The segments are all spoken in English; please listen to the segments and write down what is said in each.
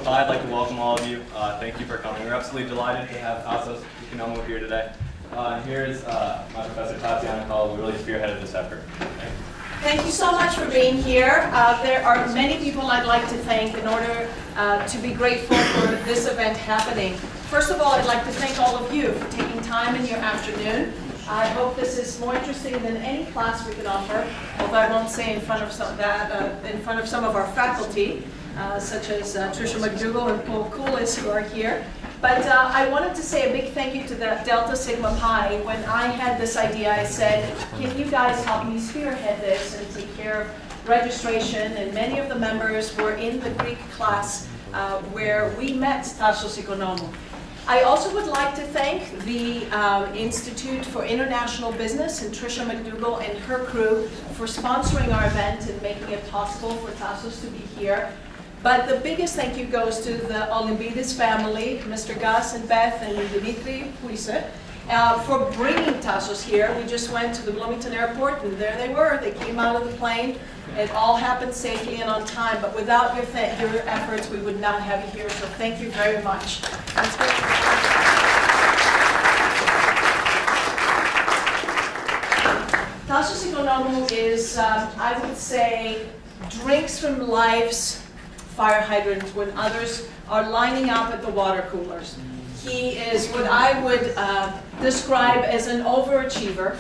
I'd like to welcome all of you. Thank you for coming. We're absolutely delighted to have Tassos, Economou here today. Here's my professor, Tassos, who really spearheaded this effort. Thank you so much for being here. There are many people I'd like to thank in order to be grateful for this event happening. First of all, I'd like to thank all of you for taking time in your afternoon. I hope this is more interesting than any class we can offer, although I won't say in front of some of our faculty, such as Tricia McDougall and Paul Coolis, who are here. But I wanted to say a big thank you to the Delta Sigma Pi. When I had this idea, I said, can you guys help me spearhead this and take care of registration? And many of the members were in the Greek class where we met Tassos Economou. I also would like to thank the Institute for International Business and Tricia McDougall and her crew for sponsoring our event and making it possible for Tassos to be here. But the biggest thank you goes to the Olympides family, Mr. Gus and Beth and Dimitri Puise, for bringing Tassos here. We just went to the Bloomington airport and there they were. They came out of the plane. It all happened safely and on time, but without your efforts, we would not have you here, so thank you very much. Tassos Economou is, I would say, drinks from life's fire hydrant when others are lining up at the water coolers. He is what I would describe as an overachiever.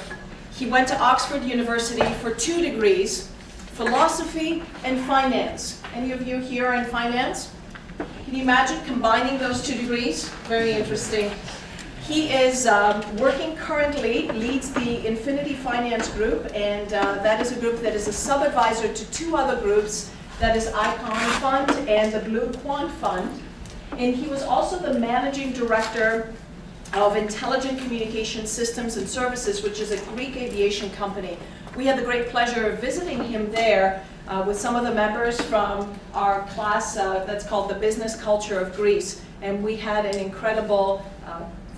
He went to Oxford University for 2 degrees, philosophy and finance. Any of you here are in finance? Can you imagine combining those 2 degrees? Very interesting. He is working currently, leads the Infinity Finance Group, and that is a group that is a sub-advisor to 2 other groups, that is Icon Fund and the Blue Quant Fund. And he was also the managing director of Intelligent Communication Systems and Services, which is a Greek aviation company. We had the great pleasure of visiting him there with some of the members from our class that's called the Business Culture of Greece. And we had an incredible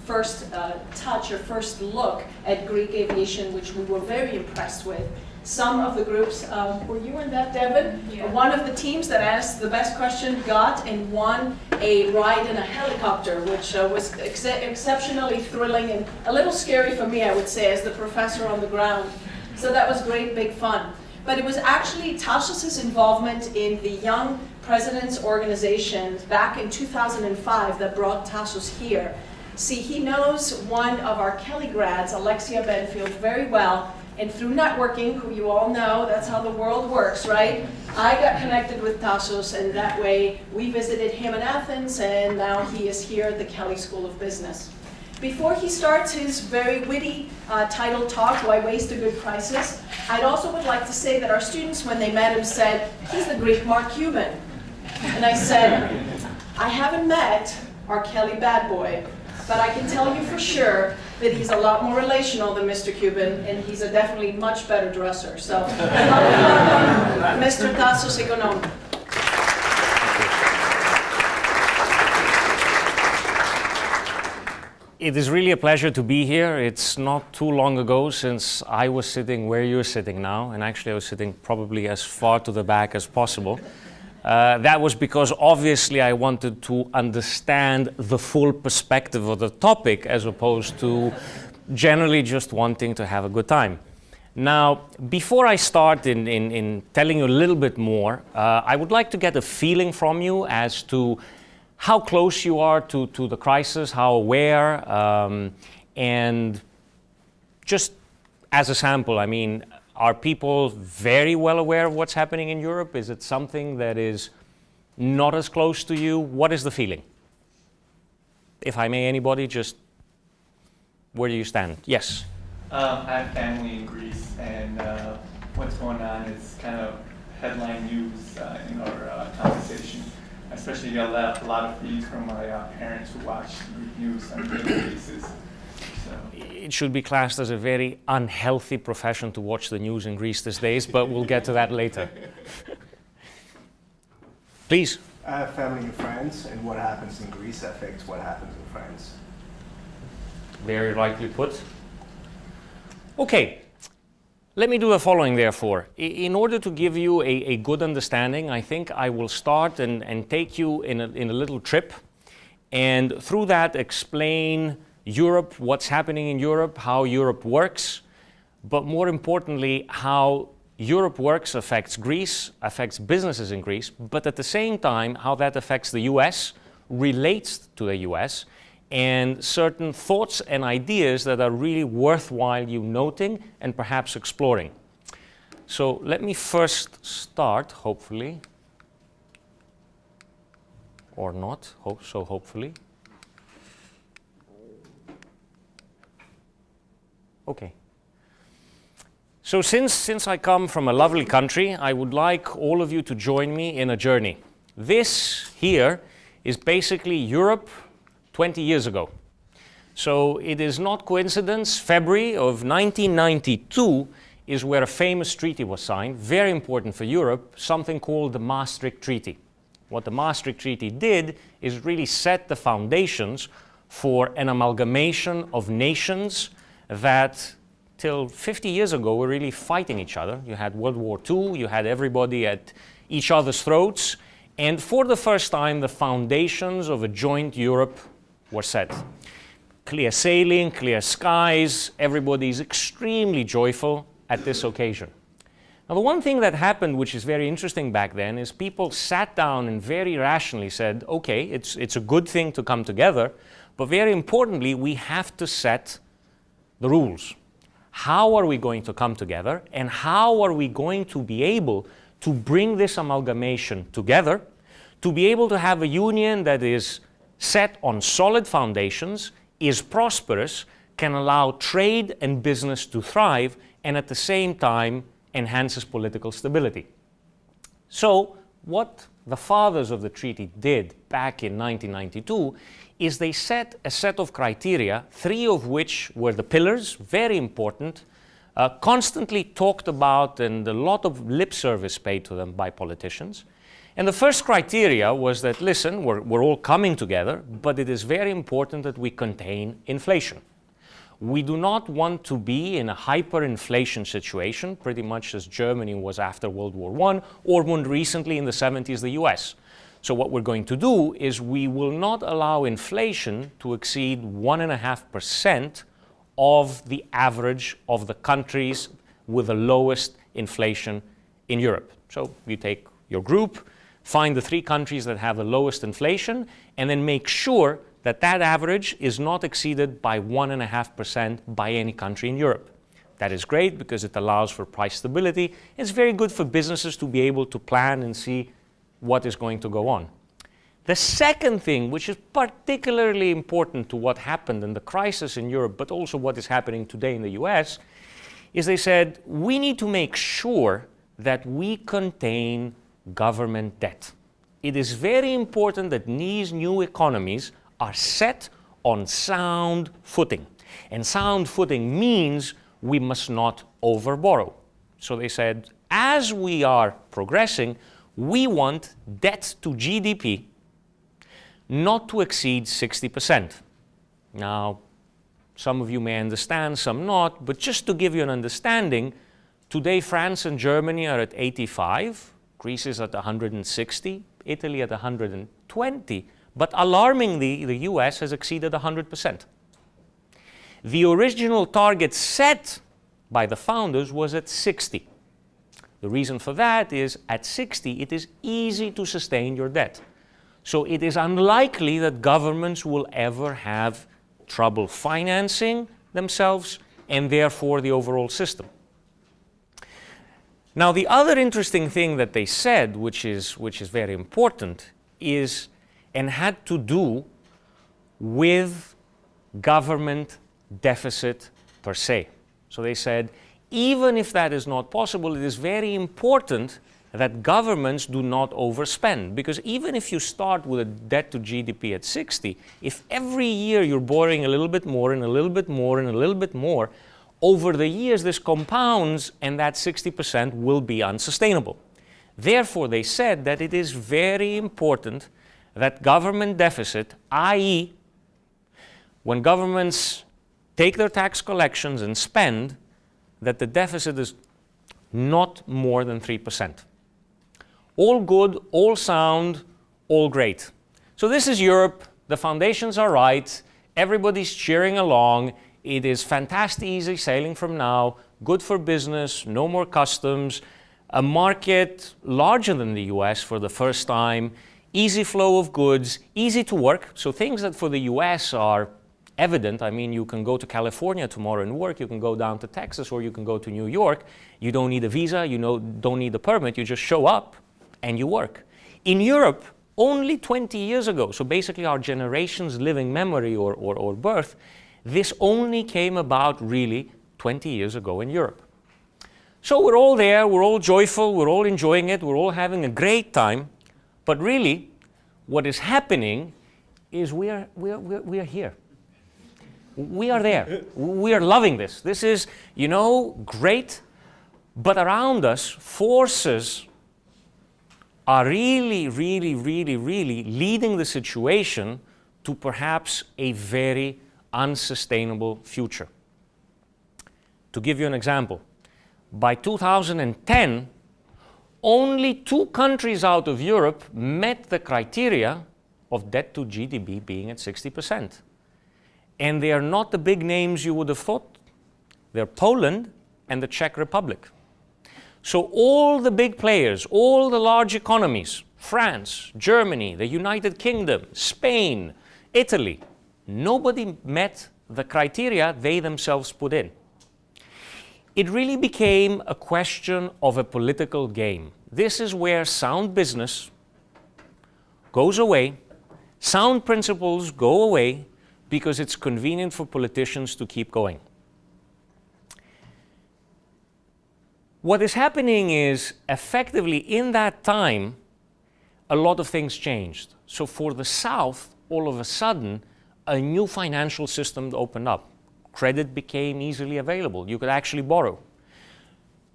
first touch or first look at Greek aviation, which we were very impressed with. Some of the groups, were you in that, Devin? Yeah. One of the teams that asked the best question got and won a ride in a helicopter, which was exceptionally thrilling and a little scary for me, I would say, as the professor on the ground. So that was great, big fun. But it was actually Tassos' involvement in the Young Presidents Organization back in 2005 that brought Tassos here. See, he knows one of our Kelley grads, Alexia Benfield, very well. And through networking, who you all know, that's how the world works, right? I got connected with Tassos, and that way we visited him in Athens, and now he is here at the Kelley School of Business. Before he starts his very witty titled talk, Why Waste a Good Crisis, I'd also would like to say that our students, when they met him, said, he's the Greek Mark Cuban. And I said, I haven't met our Kelley bad boy, but I can tell you for sure that he's a lot more relational than Mr. Cuban, and he's a definitely much better dresser. So, welcome, Mr. Tassos Economou. It is really a pleasure to be here. It's not too long ago since I was sitting where you're sitting now, and actually I was sitting probably as far to the back as possible. That was because obviously I wanted to understand the full perspective of the topic as opposed to generally just wanting to have a good time. Now, before I start in telling you a little bit more, I would like to get a feeling from you as to how close you are to the crisis, how aware, and just as a sample, I mean, are people very well aware of what's happening in Europe? Is it something that is not as close to you? What is the feeling? If I may, anybody, just where do you stand? Yes? I have family in Greece, and what's going on is kind of headline news in our conversation. Especially a lot of feeds from my parents who watch Greek news on a daily basis. It should be classed as a very unhealthy profession to watch the news in Greece these days, but we'll get to that later. Please. I have family in France, and what happens in Greece affects what happens in France. Very rightly put. Okay, Let me do the following, therefore. In order to give you a good understanding, I think I will start and take you in a little trip, and through that explain Europe, what's happening in Europe, how Europe works, but more importantly, how Europe works affects Greece, affects businesses in Greece, but at the same time, how that affects the US, relates to the US, and certain thoughts and ideas that are really worthwhile you noting and perhaps exploring. So let me first start, hopefully, or not, hopefully. Okay. So since I come from a lovely country, I would like all of you to join me in a journey. This here is basically Europe 20 years ago. So it is not coincidence, February of 1992 is where a famous treaty was signed, very important for Europe, something called the Maastricht Treaty. What the Maastricht Treaty did is really set the foundations for an amalgamation of nations that till 50 years ago were really fighting each other. You had World War II, you had everybody at each other's throats, and for the first time the foundations of a joint Europe were set. Clear sailing, clear skies, everybody is extremely joyful at this occasion. Now the one thing that happened which is very interesting back then is people sat down and very rationally said, okay, it's a good thing to come together, but very importantly we have to set the rules. How are we going to come together, and how are we going to be able to bring this amalgamation together, to be able to have a union that is set on solid foundations, is prosperous, can allow trade and business to thrive, and at the same time enhances political stability. So what the fathers of the treaty did back in 1992 is they set a set of criteria, 3 of which were the pillars, very important, constantly talked about and a lot of lip service paid to them by politicians. And the first criteria was that, listen, we're all coming together, but it is very important that we contain inflation. We do not want to be in a hyperinflation situation, pretty much as Germany was after World War I, or more recently in the 70s, the US. So what we're going to do is we will not allow inflation to exceed 1.5% of the average of the countries with the lowest inflation in Europe. So you take your group, find the 3 countries that have the lowest inflation, and then make sure that that average is not exceeded by 1.5% by any country in Europe. That is great because it allows for price stability. It's very good for businesses to be able to plan and see what is going to go on. The second thing, which is particularly important to what happened in the crisis in Europe, but also what is happening today in the US, is they said, we need to make sure that we contain government debt. It is very important that these new economies are set on sound footing. And sound footing means we must not overborrow. So they said, as we are progressing, we want debt to GDP not to exceed 60%. Now, some of you may understand, some not, but just to give you an understanding, today France and Germany are at 85, Greece is at 160, Italy at 120, but alarmingly, the US has exceeded 100%. The original target set by the founders was at 60. The reason for that is at 60, it is easy to sustain your debt. So it is unlikely that governments will ever have trouble financing themselves and therefore the overall system. Now, the other interesting thing that they said, which is very important, is and had to do with government deficit per se. So they said, even if that is not possible, it is very important that governments do not overspend. Because even if you start with a debt to GDP at 60, if every year you're borrowing a little bit more and a little bit more and a little bit more, over the years this compounds and that 60% will be unsustainable. Therefore, they said that it is very important that government deficit, i.e., when governments take their tax collections and spend, that the deficit is not more than 3%. All good, all sound, all great. So this is Europe, the foundations are right, everybody's cheering along, it is fantastic easy sailing from now, good for business, no more customs, a market larger than the US for the first time, easy flow of goods, easy to work. So things that for the US are evident, I mean, you can go to California tomorrow and work, you can go down to Texas, or you can go to New York. You don't need a visa, you don't need a permit, you just show up and you work. In Europe, only 20 years ago, so basically our generation's living memory or birth, this only came about really 20 years ago in Europe. So we're all there, we're all joyful, we're all enjoying it, we're all having a great time, but really what is happening is we are here. We are there. We are loving this. This is, great, but around us, forces are really leading the situation to perhaps a very unsustainable future. To give you an example, by 2010, only 2 countries out of Europe met the criteria of debt to GDP being at 60%. And they are not the big names you would have thought. They're Poland and the Czech Republic. So all the big players, all the large economies, France, Germany, the United Kingdom, Spain, Italy, nobody met the criteria they themselves put in. It really became a question of a political game. This is where sound business goes away, sound principles go away, because it's convenient for politicians to keep going. What is happening is, effectively, in that time, a lot of things changed. So for the South, all of a sudden, a new financial system opened up. Credit became easily available. You could actually borrow.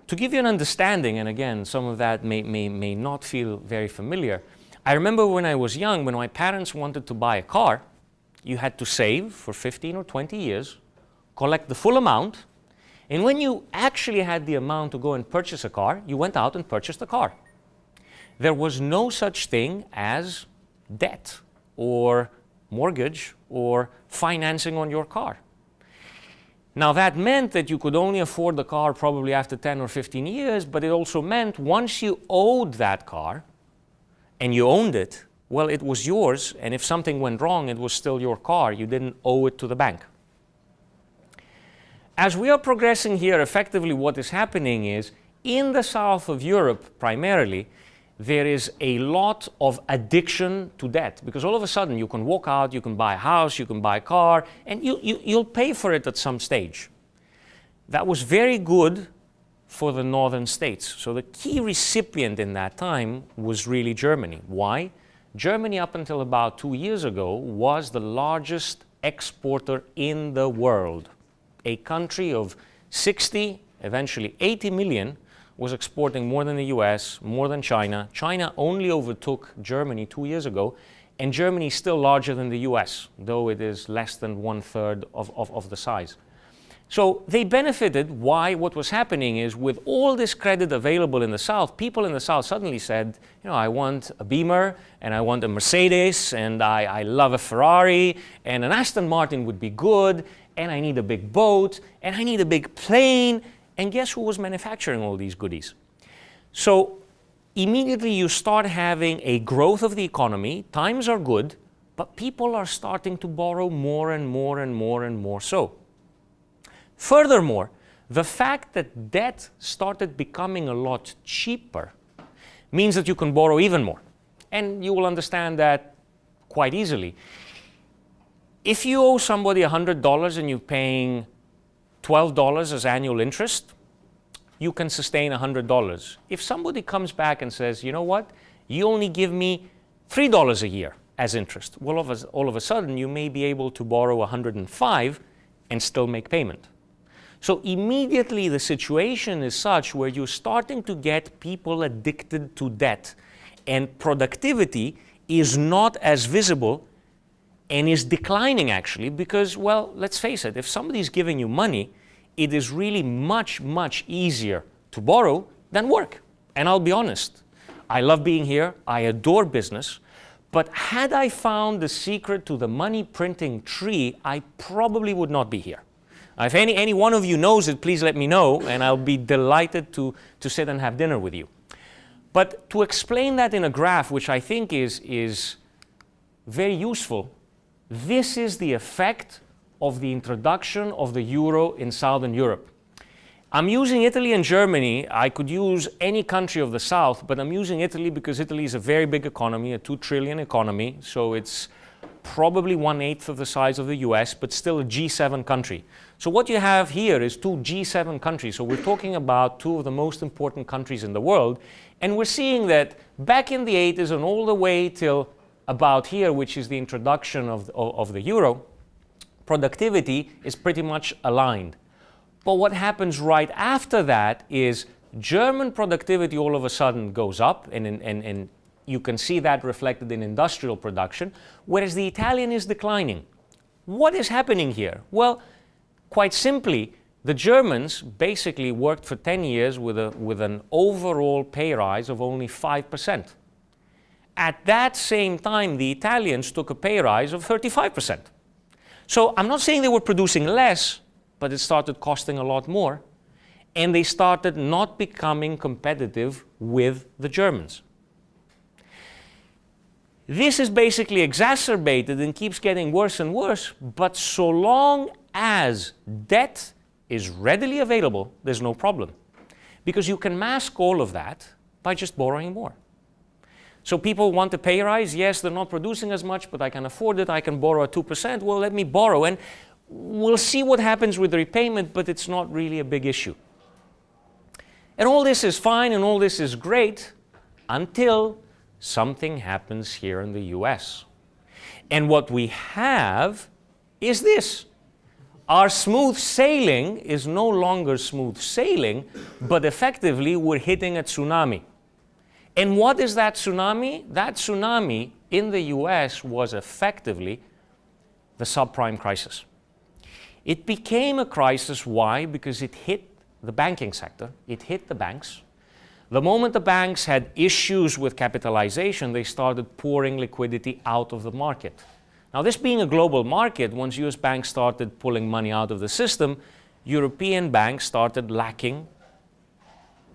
To give you an understanding, and again, some of that may not feel very familiar, I remember when I was young, when my parents wanted to buy a car, you had to save for 15 or 20 years, collect the full amount, and when you actually had the amount to go and purchase a car, you went out and purchased a car. There was no such thing as debt or mortgage or financing on your car. Now that meant that you could only afford the car probably after 10 or 15 years, but it also meant once you owed that car and you owned it, well, it was yours, and if something went wrong, it was still your car. You didn't owe it to the bank. As we are progressing here, effectively what is happening is, in the south of Europe primarily, there is a lot of addiction to debt, because all of a sudden you can walk out, you can buy a house, you can buy a car, and you'll pay for it at some stage. That was very good for the northern states. So the key recipient in that time was really Germany. Why? Germany, up until about 2 years ago, was the largest exporter in the world. A country of 60, eventually 80 million, was exporting more than the US, more than China. China only overtook Germany 2 years ago, and Germany is still larger than the US, though it is less than 1/3 of the size. So they benefited. Why? What was happening is, with all this credit available in the South, people in the South suddenly said, I want a Beamer, and I want a Mercedes, and I love a Ferrari, and an Aston Martin would be good, and I need a big boat, and I need a big plane. And guess who was manufacturing all these goodies? So immediately you start having a growth of the economy, times are good, but people are starting to borrow more and more and more and more so. Furthermore, the fact that debt started becoming a lot cheaper means that you can borrow even more. And you will understand that quite easily. If you owe somebody $100 and you're paying $12 as annual interest, you can sustain $100. If somebody comes back and says, you know what, you only give me $3 a year as interest, well, all of a sudden you may be able to borrow $105 and still make payment. So immediately the situation is such where you're starting to get people addicted to debt, and productivity is not as visible and is declining actually, because, well, let's face it, if somebody's giving you money, it is really much, much easier to borrow than work. And I'll be honest, I love being here, I adore business, but had I found the secret to the money printing tree, I probably would not be here. If any one of you knows it, please let me know, and I'll be delighted to sit and have dinner with you. But to explain that in a graph, which I think is very useful, this is the effect of the introduction of the euro in Southern Europe. I'm using Italy and Germany. I could use any country of the South, but I'm using Italy because Italy is a very big economy, a 2 trillion economy, so it's probably 1/8 of the size of the US, but still a G7 country. So what you have here is 2 G7 countries. So we're talking about 2 of the most important countries in the world, and we're seeing that back in the 80s and all the way till about here, which is the introduction of the euro, productivity is pretty much aligned. But what happens right after that is German productivity all of a sudden goes up, and you can see that reflected in industrial production, whereas the Italian is declining. What is happening here? Well, quite simply, the Germans basically worked for 10 years with an overall pay rise of only 5%. At that same time, the Italians took a pay rise of 35%. So I'm not saying they were producing less, but it started costing a lot more, and they started not becoming competitive with the Germans. This is basically exacerbated and keeps getting worse and worse, but so long as debt is readily available, there's no problem. Because you can mask all of that by just borrowing more. So people want a pay rise. Yes, they're not producing as much, but I can afford it. I can borrow at 2%. Well, let me borrow. And we'll see what happens with the repayment, but it's not really a big issue. And all this is fine and all this is great until something happens here in the US. And what we have is this. Our smooth sailing is no longer smooth sailing, but effectively we're hitting a tsunami. And what is that tsunami? That tsunami in the US was effectively the subprime crisis. It became a crisis. Why? Because it hit the banking sector. It hit the banks. The moment the banks had issues with capitalization, they started pouring liquidity out of the market. Now, this being a global market, once US banks started pulling money out of the system, European banks started lacking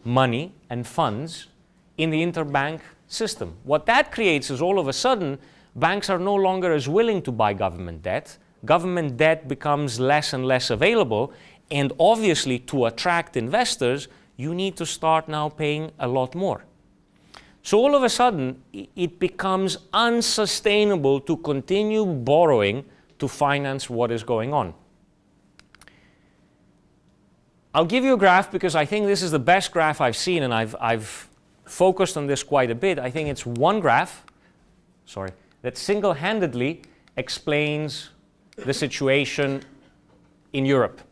money and funds in the interbank system. What that creates is all of a sudden, banks are no longer as willing to buy government debt. Government debt becomes less and less available, and obviously to attract investors, you need to start now paying a lot more. So all of a sudden, it becomes unsustainable to continue borrowing to finance what is going on. I'll give you a graph because I think this is the best graph I've seen, and I've focused on this quite a bit. I think it's one graph, that single-handedly explains the situation in Europe.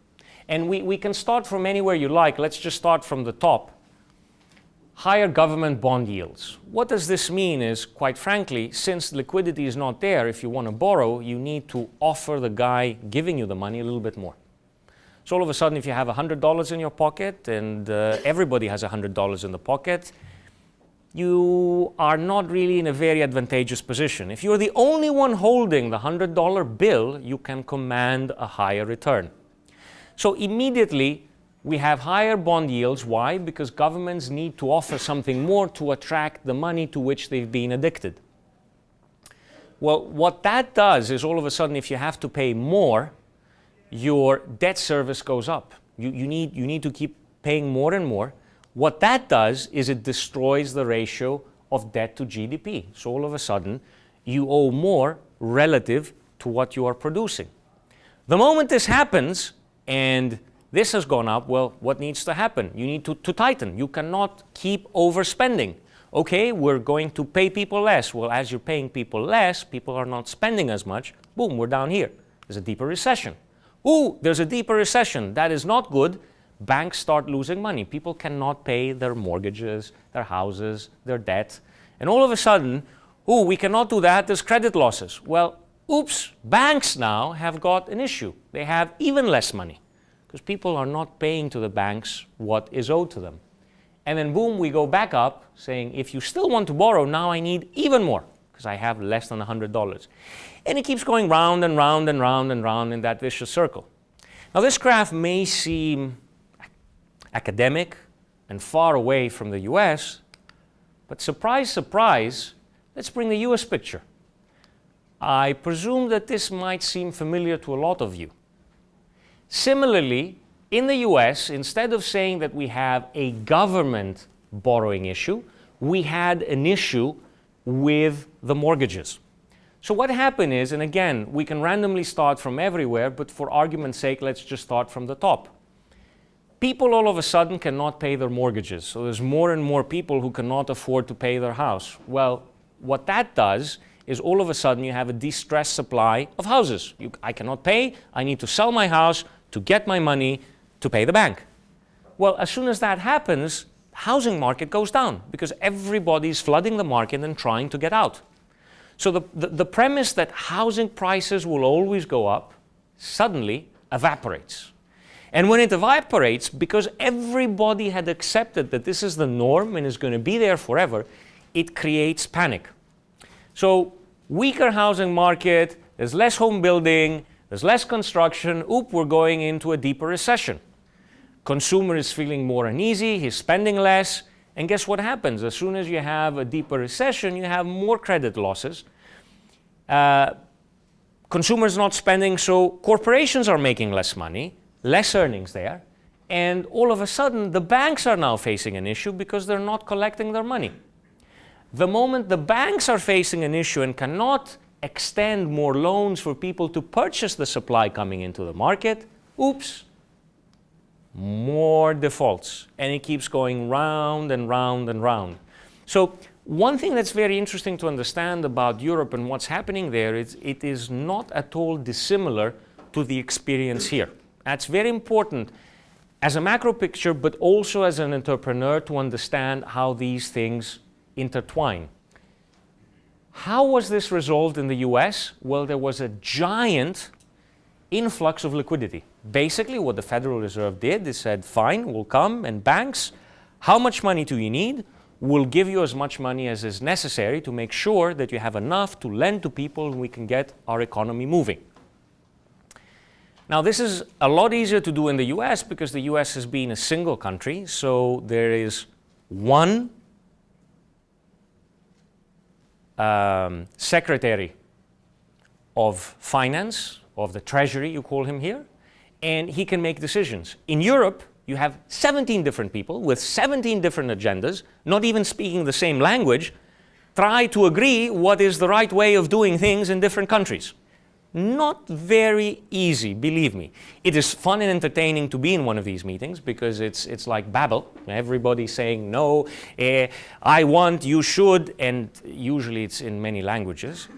And we can start from anywhere you like. Let's just start from the top. Higher government bond yields. What does this mean is, quite frankly, since liquidity is not there, if you want to borrow, you need to offer the guy giving you the money a little bit more. So all of a sudden, if you have $100 in your pocket and everybody has $100 in the pocket, you are not really in a very advantageous position. If you're the only one holding the $100 bill, you can command a higher return. So immediately, we have higher bond yields. Why? Because governments need to offer something more to attract the money to which they've been addicted. Well, what that does is all of a sudden, if you have to pay more, your debt service goes up. You need to keep paying more and more. What that does is it destroys the ratio of debt to GDP. So all of a sudden, you owe more relative to what you are producing. The moment this happens, and this has gone up, well, what needs to happen? You need to tighten. You cannot keep overspending. Okay, we're going to pay people less. Well, as you're paying people less, people are not spending as much. Boom, we're down here. There's a deeper recession. Ooh, there's a deeper recession. That is not good. Banks start losing money. People cannot pay their mortgages, their houses, their debt. And all of a sudden, ooh, we cannot do that. There's credit losses. Well, oops, banks now have got an issue. They have even less money because people are not paying to the banks what is owed to them. And then boom, we go back up saying, if you still want to borrow, now I need even more because I have less than $100. And it keeps going round and round and round and round in that vicious circle. Now this graph may seem academic and far away from the US, but surprise, surprise, let's bring the US picture. I presume that this might seem familiar to a lot of you. Similarly, in the US, instead of saying that we have a government borrowing issue, we had an issue with the mortgages. So what happened is, and again, we can randomly start from everywhere, but for argument's sake, let's just start from the top. People all of a sudden cannot pay their mortgages. So there's more and more people who cannot afford to pay their house. Well, what that does is all of a sudden you have a distressed supply of houses. I cannot pay, I need to sell my house to get my money to pay the bank. Well, as soon as that happens, the housing market goes down because everybody's flooding the market and trying to get out. So the premise that housing prices will always go up suddenly evaporates. And when it evaporates, because everybody had accepted that this is the norm and is going to be there forever, it creates panic. So weaker housing market, there's less home building, there's less construction, we're going into a deeper recession. Consumer is feeling more uneasy, he's spending less, and guess what happens? As soon as you have a deeper recession, you have more credit losses. Consumers not spending, so corporations are making less money, less earnings there, and all of a sudden the banks are now facing an issue because they're not collecting their money. The moment the banks are facing an issue and cannot extend more loans for people to purchase the supply coming into the market, more defaults. And it keeps going round and round and round. So one thing that's very interesting to understand about Europe and what's happening there is it is not at all dissimilar to the experience here. That's very important as a macro picture, but also as an entrepreneur to understand how these things intertwine. How was this resolved in the US? Well, there was a giant influx of liquidity. Basically, what the Federal Reserve did is said, fine, we'll come, and banks, how much money do you need? We'll give you as much money as is necessary to make sure that you have enough to lend to people and we can get our economy moving. Now, this is a lot easier to do in the US because the US has been a single country, so there is one Secretary of Finance, of the Treasury, you call him here, and he can make decisions. In Europe, you have 17 different people with 17 different agendas, not even speaking the same language, try to agree what is the right way of doing things in different countries. Not very easy, believe me. It is fun and entertaining to be in one of these meetings because it's like Babel. Everybody's saying, no, I want, you should, and usually it's in many languages.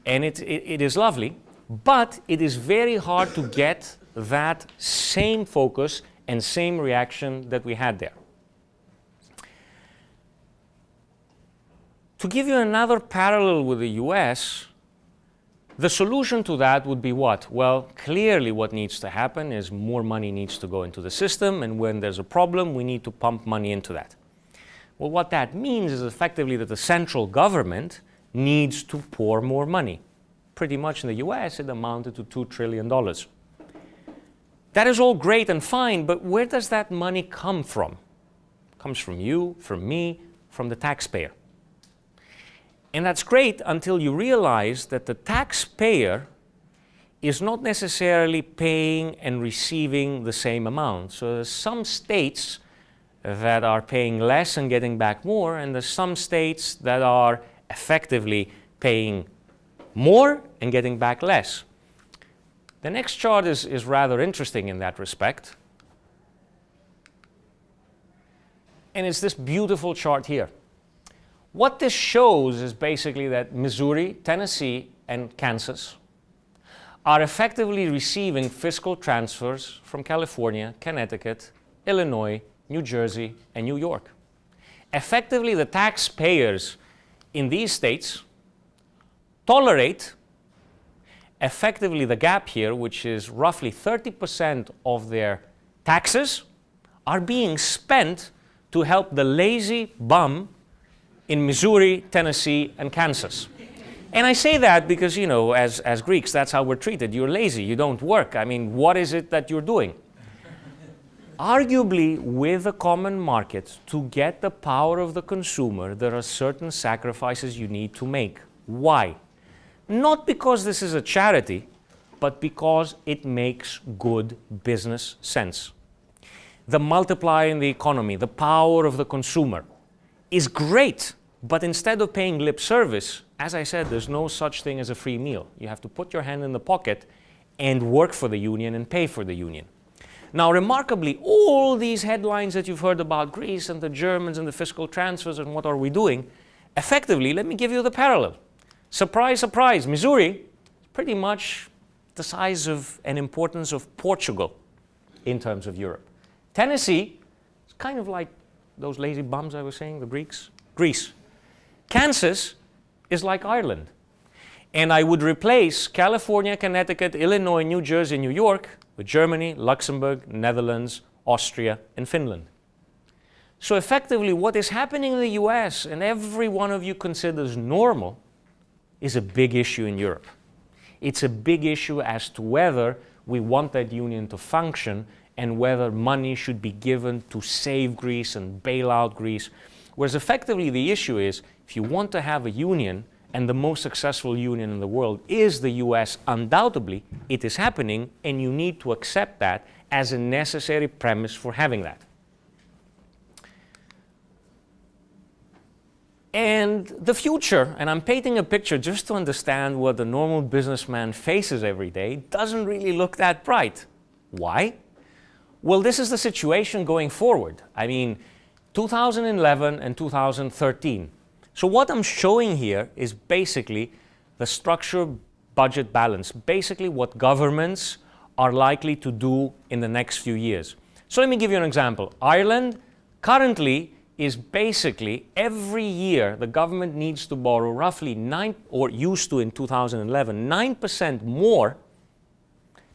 And it is lovely, but it is very hard to get that same focus and same reaction that we had there. To give you another parallel with the US, the solution to that would be what? Well, clearly what needs to happen is more money needs to go into the system, and when there's a problem, we need to pump money into that. Well, what that means is effectively that the central government needs to pour more money. Pretty much in the US, it amounted to $2 trillion. That is all great and fine, but where does that money come from? It comes from you, from me, from the taxpayer. And that's great until you realize that the taxpayer is not necessarily paying and receiving the same amount. So there's some states that are paying less and getting back more, and there's some states that are effectively paying more and getting back less. The next chart is rather interesting in that respect. And it's this beautiful chart here. What this shows is basically that Missouri, Tennessee, and Kansas are effectively receiving fiscal transfers from California, Connecticut, Illinois, New Jersey, and New York. Effectively, the taxpayers in these states tolerate effectively the gap here, which is roughly 30% of their taxes, are being spent to help the lazy bum in Missouri, Tennessee, and Kansas. And I say that because, you know, as Greeks, that's how we're treated. You're lazy, you don't work. I mean, what is it that you're doing? Arguably, with a common market, to get the power of the consumer, there are certain sacrifices you need to make. Why? Not because this is a charity, but because it makes good business sense. The multiplier in the economy, the power of the consumer, is great, but instead of paying lip service, as I said, there's no such thing as a free meal. You have to put your hand in the pocket and work for the union and pay for the union. Now, remarkably, all these headlines that you've heard about Greece and the Germans and the fiscal transfers and what are we doing, effectively, let me give you the parallel. Surprise, surprise, Missouri is pretty much the size of and importance of Portugal in terms of Europe. Tennessee is kind of like those lazy bums I was saying, the Greeks. Greece. Kansas is like Ireland. And I would replace California, Connecticut, Illinois, New Jersey, New York with Germany, Luxembourg, Netherlands, Austria, and Finland. So effectively, what is happening in the US, and every one of you considers normal, is a big issue in Europe. It's a big issue as to whether we want that union to function and whether money should be given to save Greece and bail out Greece. Whereas effectively the issue is, if you want to have a union, and the most successful union in the world is the US, undoubtedly, it is happening, and you need to accept that as a necessary premise for having that. And the future, and I'm painting a picture just to understand what the normal businessman faces every day, doesn't really look that bright. Why? Well, this is the situation going forward. I mean, 2011 and 2013. So what I'm showing here is basically the structure budget balance, basically what governments are likely to do in the next few years. So let me give you an example. Ireland currently is basically every year the government needs to borrow roughly 9, or used to in 2011, 9% more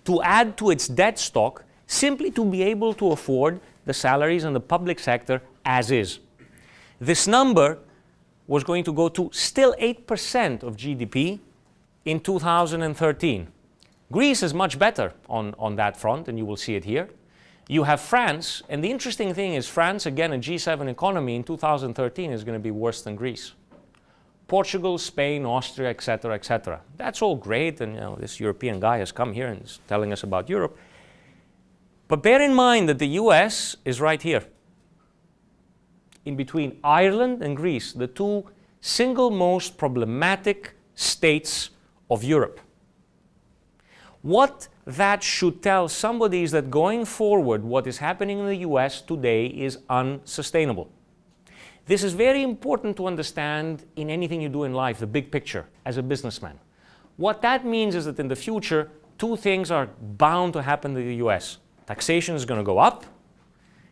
to add to its debt stock simply to be able to afford the salaries in the public sector as is. This number was going to go to still 8% of GDP in 2013. Greece is much better on that front, and you will see it here. You have France, and the interesting thing is France, again, a G7 economy in 2013 is going to be worse than Greece. Portugal, Spain, Austria, etc., etc. That's all great, and you know, this European guy has come here and is telling us about Europe. But bear in mind that the US is right here, in between Ireland and Greece, the two single most problematic states of Europe. What that should tell somebody is that going forward, what is happening in the US today is unsustainable. This is very important to understand in anything you do in life, the big picture, as a businessman. What that means is that in the future, two things are bound to happen in the US. Taxation is going to go up,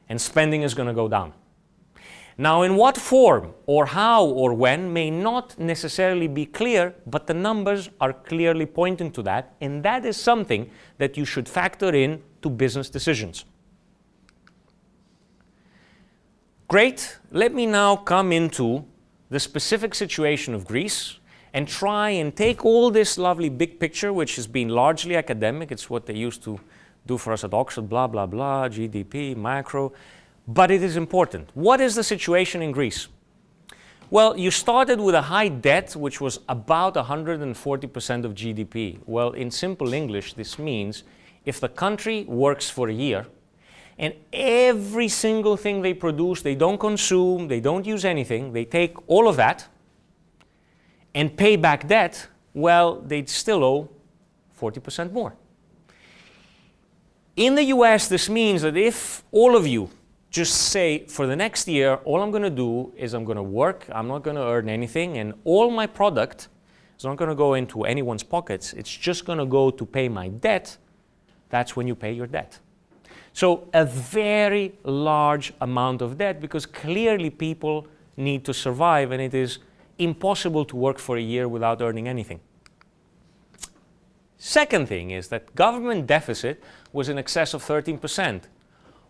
and spending is going to go down. Now, in what form, or how, or when, may not necessarily be clear, but the numbers are clearly pointing to that, and that is something that you should factor in to business decisions. Great. Let me now come into the specific situation of Greece and try and take all this lovely big picture, which has been largely academic. It's what they used to do for us at Oxford, blah, blah, blah, GDP, macro. But it is important. What is the situation in Greece? Well, you started with a high debt, which was about 140% of GDP. Well, in simple English, this means if the country works for a year, and every single thing they produce, they don't consume, they don't use anything, they take all of that and pay back debt, well, they'd still owe 40% more. In the US, this means that if all of you just say, for the next year, all I'm going to do is I'm going to work, I'm not going to earn anything, and all my product is not going to go into anyone's pockets, it's just going to go to pay my debt, that's when you pay your debt. So a very large amount of debt, because clearly people need to survive, and it is impossible to work for a year without earning anything. Second thing is that government deficit was in excess of 13%.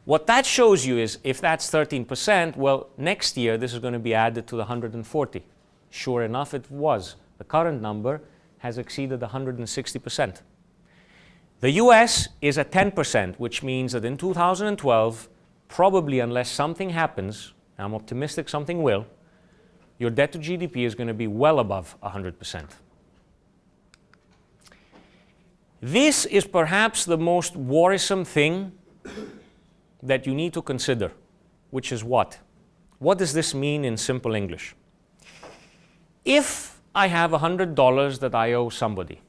What that shows you is if that's 13%, well, next year this is going to be added to the 140. Sure enough, it was. The current number has exceeded 160%. The US is at 10%, which means that in 2012, probably unless something happens, and I'm optimistic something will, your debt to GDP is going to be well above 100%. This is perhaps the most worrisome thing that you need to consider, which is what? What does this mean in simple English? If I have $100 that I owe somebody,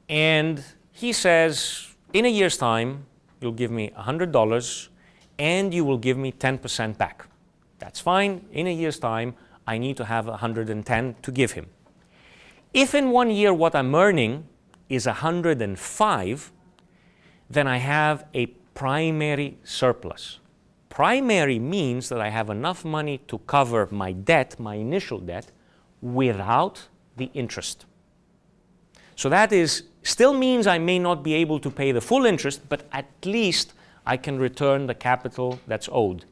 and he says, in a year's time, you'll give me $100 and you will give me 10% back. That's fine. In a year's time, I need to have 110 to give him. If in 1 year what I'm earning is 105, then I have a primary surplus. Primary means that I have enough money to cover my debt, my initial debt, without the interest. So that still means I may not be able to pay the full interest, but at least I can return the capital that's owed.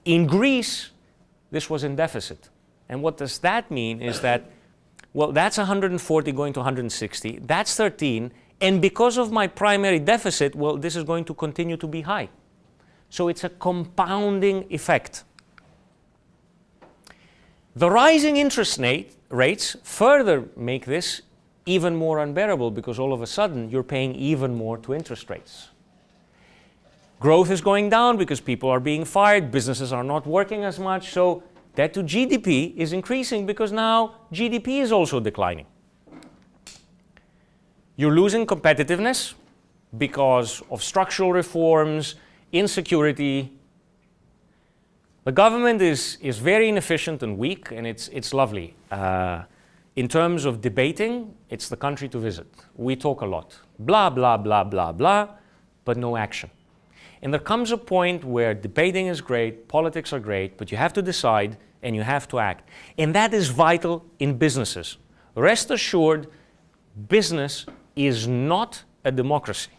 In Greece, this was in deficit. And what does that mean is that, well, that's 140 going to 160, that's 13, and because of my primary deficit, well, this is going to continue to be high. So it's a compounding effect. The rising interest rates further make this even more unbearable because all of a sudden you're paying even more to interest rates. Growth is going down because people are being fired, businesses are not working as much, so debt to GDP is increasing because now GDP is also declining. You're losing competitiveness because of structural reforms, insecurity. The government is very inefficient and weak, and it's lovely. In terms of debating, it's the country to visit. We talk a lot. Blah, blah, blah, blah, blah, but no action. And there comes a point where debating is great, politics are great, but you have to decide and you have to act. And that is vital in businesses. Rest assured, business is not a democracy.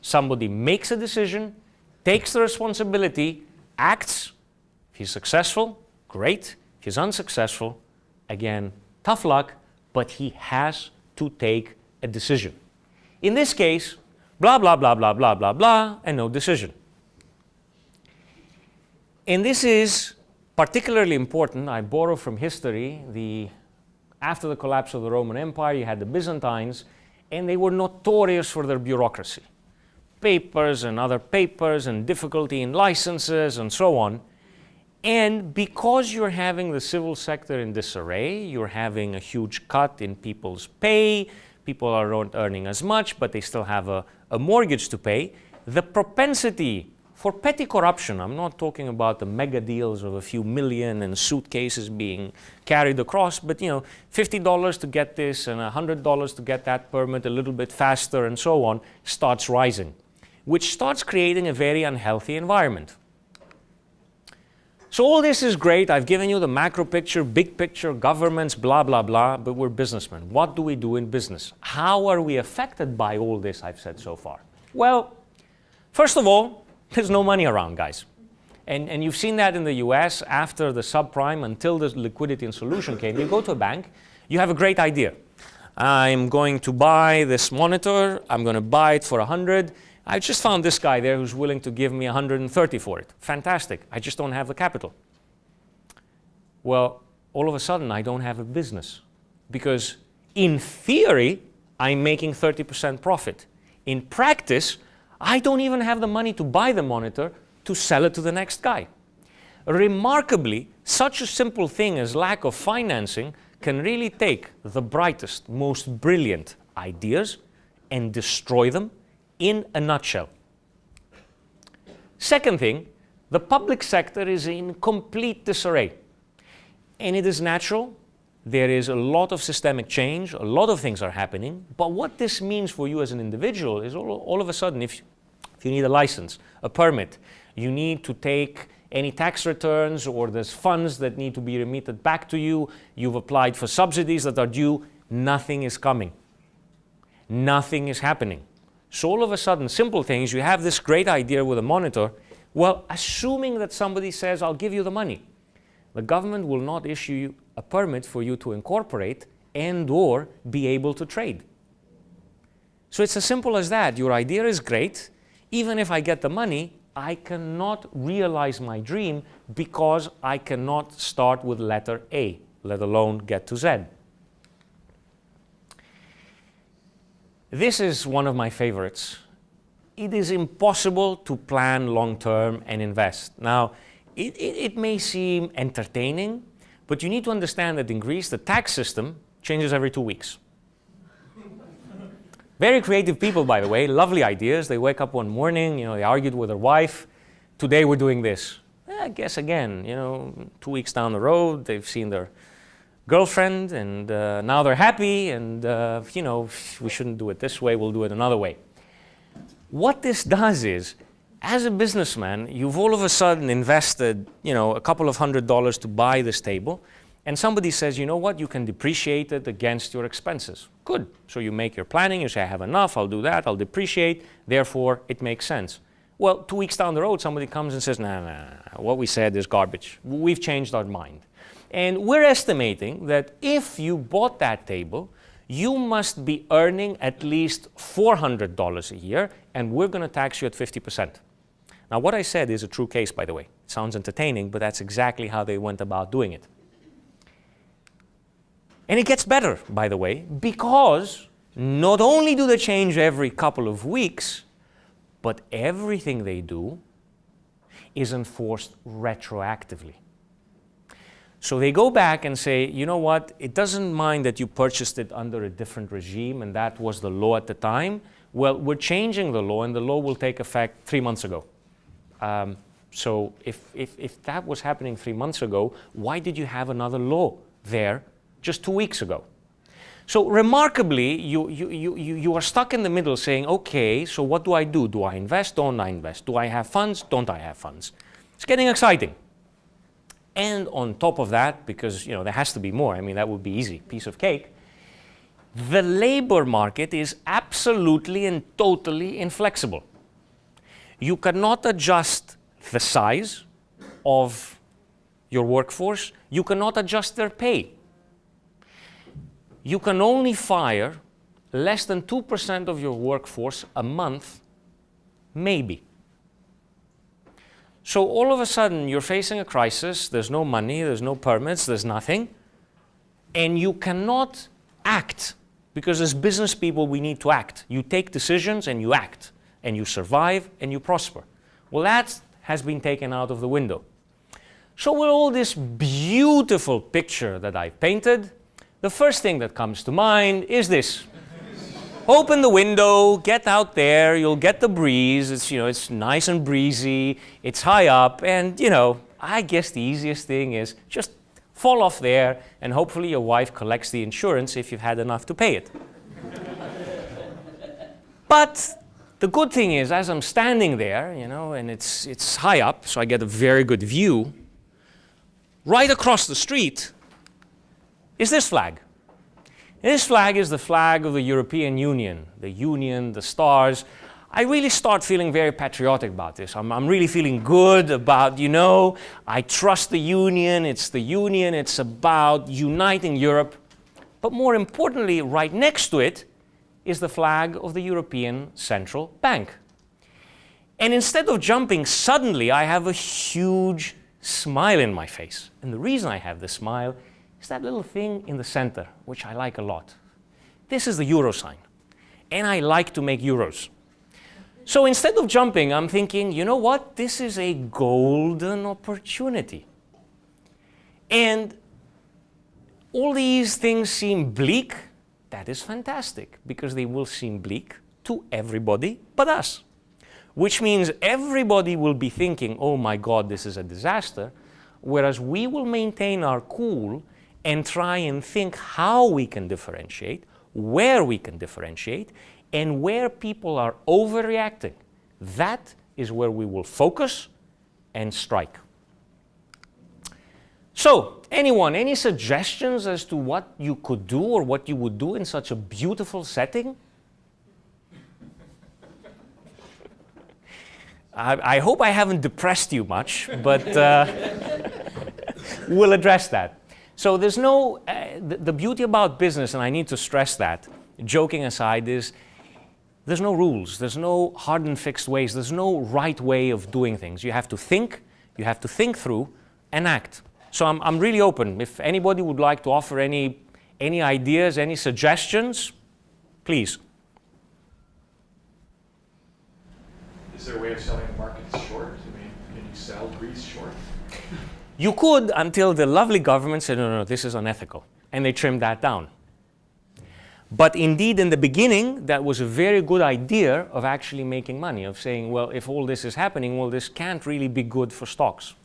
Somebody makes a decision, takes the responsibility, acts. If he's successful, great. If he's unsuccessful, again, tough luck, but he has to take a decision. In this case, blah, blah, blah, blah, blah, blah, blah, and no decision. And this is particularly important. I borrow from history. After the collapse of the Roman Empire, you had the Byzantines, and they were notorious for their bureaucracy. Papers and other papers and difficulty in licenses and so on. And because you're having the civil sector in disarray, you're having a huge cut in people's pay, people are not earning as much, but they still have a mortgage to pay, the propensity for petty corruption, I'm not talking about the mega deals of a few million and suitcases being carried across, but $50 to get this and $100 to get that permit a little bit faster and so on, starts rising, which starts creating a very unhealthy environment. So all this is great. I've given you the macro picture, big picture, governments, blah, blah, blah, but we're businessmen. What do we do in business? How are we affected by all this I've said so far? Well, first of all, there's no money around, guys. And you've seen that in the US after the subprime, until the liquidity and solution came. You go to a bank, you have a great idea. I'm going to buy this monitor, I'm going to buy it for 100. I just found this guy there who's willing to give me 130 for it. Fantastic. I just don't have the capital. Well, all of a sudden, I don't have a business. Because in theory, I'm making 30% profit. In practice, I don't even have the money to buy the monitor to sell it to the next guy. Remarkably, such a simple thing as lack of financing can really take the brightest, most brilliant ideas and destroy them in a nutshell. Second thing, the public sector is in complete disarray. And it is natural. There is a lot of systemic change. A lot of things are happening. But what this means for you as an individual is all of a sudden, if you need a license, a permit, you need to take any tax returns or there's funds that need to be remitted back to you, you've applied for subsidies that are due, nothing is coming. Nothing is happening. So all of a sudden, simple things, you have this great idea with a monitor, Well, assuming that somebody says, I'll give you the money, the government will not issue you a permit for you to incorporate and or be able to trade. So it's as simple as that. Your idea is great. Even if I get the money, I cannot realize my dream because I cannot start with letter A, let alone get to Z. This is one of my favorites. It is impossible to plan long-term and invest. Now, it may seem entertaining, but you need to understand that in Greece, the tax system changes every 2 weeks. Very creative people, by the way, lovely ideas. They wake up one morning, they argued with their wife. Today we're doing this. I guess again, 2 weeks down the road, they've seen their girlfriend and now they're happy and, we shouldn't do it this way, we'll do it another way. What this does is, as a businessman, you've all of a sudden invested, a couple of $100 to buy this table, and somebody says, you know what, you can depreciate it against your expenses. Good. So you make your planning, you say, I have enough, I'll do that, I'll depreciate, therefore it makes sense. Well, 2 weeks down the road, somebody comes and says, nah, what we said is garbage. We've changed our mind. And we're estimating that if you bought that table, you must be earning at least $400 a year, and we're going to tax you at 50%. Now, what I said is a true case, by the way. It sounds entertaining, but that's exactly how they went about doing it. And it gets better, by the way, because not only do they change every couple of weeks, but everything they do is enforced retroactively. So they go back and say, you know what, it doesn't mind that you purchased it under a different regime and that was the law at the time. Well, we're changing the law and the law will take effect 3 months ago. So if that was happening 3 months ago, why did you have another law there just 2 weeks ago? So remarkably, you are stuck in the middle saying, okay, so what do I do? Do I invest? Don't I invest? Do I have funds? Don't I have funds? It's getting exciting. And on top of that, because there has to be more, I mean, that would be easy, piece of cake, the labor market is absolutely and totally inflexible. You cannot adjust the size of your workforce. You cannot adjust their pay. You can only fire less than 2% of your workforce a month, maybe. So all of a sudden, you're facing a crisis, there's no money, there's no permits, there's nothing, and you cannot act, because as business people, we need to act. You take decisions and you act, and you survive and you prosper. Well, that has been taken out of the window. So with all this beautiful picture that I've painted, the first thing that comes to mind is this. Open the window, get out there, you'll get the breeze, it's nice and breezy, it's high up, and I guess the easiest thing is just fall off there and hopefully your wife collects the insurance if you've had enough to pay it. But the good thing is, as I'm standing there, and it's high up, so I get a very good view, right across the street is this flag. This flag is the flag of the European Union, the Union, the stars. I really start feeling very patriotic about this. I'm really feeling good about, I trust the Union, it's about uniting Europe. But more importantly, right next to it is the flag of the European Central Bank. And instead of jumping suddenly, I have a huge smile in my face. And the reason I have this smile is that little thing in the center, which I like a lot. This is the euro sign, and I like to make euros. So instead of jumping, I'm thinking, you know what? This is a golden opportunity. And all these things seem bleak. That is fantastic, because they will seem bleak to everybody but us. Which means everybody will be thinking, oh my God, this is a disaster, whereas we will maintain our cool and try and think how we can differentiate, where we can differentiate, and where people are overreacting. That is where we will focus and strike. So, any suggestions as to what you could do or what you would do in such a beautiful setting? I hope I haven't depressed you much, but we'll address that. So there's no, the beauty about business, and I need to stress that, joking aside, is there's no rules, there's no hard and fixed ways, there's no right way of doing things. You have to think through and act. So I'm really open. If anybody would like to offer any ideas, any suggestions, please. Is there a way of selling the markets short? I mean, can you sell Greece short? You could, until the lovely government said, no, this is unethical. And they trimmed that down. But indeed, in the beginning, that was a very good idea of actually making money, of saying, well, if all this is happening, well, this can't really be good for stocks.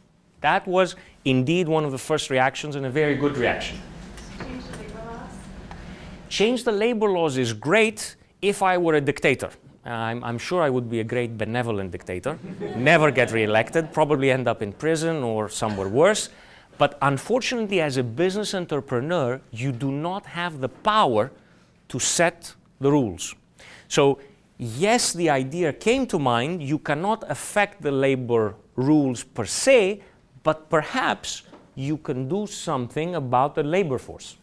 That was indeed one of the first reactions, and a very good reaction. Change the labor laws? Change the labor laws is great if I were a dictator. I'm sure I would be a great benevolent dictator, never get reelected, probably end up in prison or somewhere worse. But unfortunately, as a business entrepreneur, you do not have the power to set the rules. So yes, the idea came to mind, you cannot affect the labor rules per se, but perhaps you can do something about the labor force.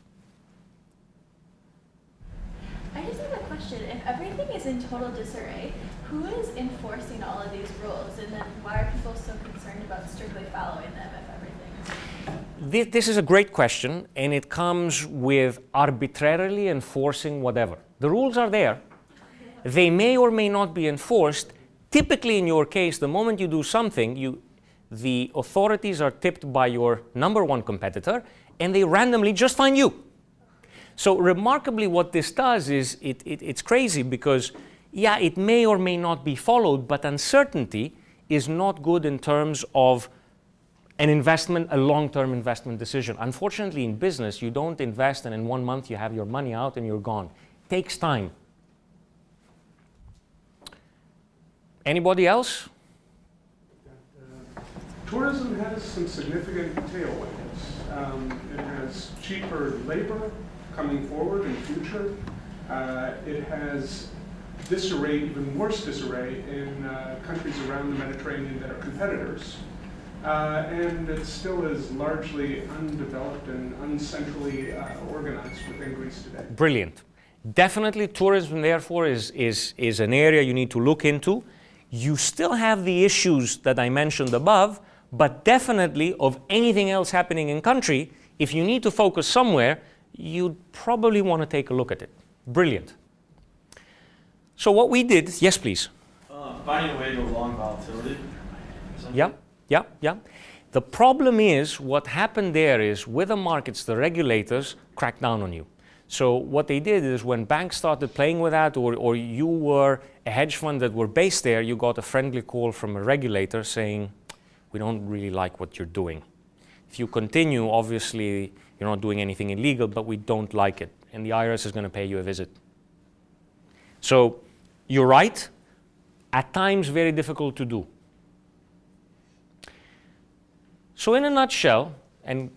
I just have a question. If everything is in total disarray, who is enforcing all of these rules? And then why are people so concerned about strictly following them if everything? This is a great question, and it comes with arbitrarily enforcing whatever. The rules are there. They may or may not be enforced. Typically, in your case, the moment you do something, the authorities are tipped by your number one competitor, and they randomly just find you. So remarkably, what this does is it's crazy because, yeah, it may or may not be followed, but uncertainty is not good in terms of an investment, a long-term investment decision. Unfortunately, in business, you don't invest and in 1 month you have your money out and you're gone. It takes time. Anybody else? Tourism has some significant tailwinds. It has cheaper labor coming forward in the future. It has disarray, even worse disarray, in countries around the Mediterranean that are competitors. And it still is largely undeveloped and uncentrally organized within Greece today. Brilliant. Definitely tourism, therefore, is an area you need to look into. You still have the issues that I mentioned above, but definitely of anything else happening in country, if you need to focus somewhere, you'd probably want to take a look at it. Brilliant. So what we did, yes, please. Finding a way to go along volatility. Yeah. The problem is, what happened there is, with the markets, the regulators cracked down on you. So what they did is, when banks started playing with that, or you were a hedge fund that were based there, you got a friendly call from a regulator saying, we don't really like what you're doing. If you continue, obviously, you're not doing anything illegal, but we don't like it. And the IRS is going to pay you a visit. So you're right, at times very difficult to do. So in a nutshell, and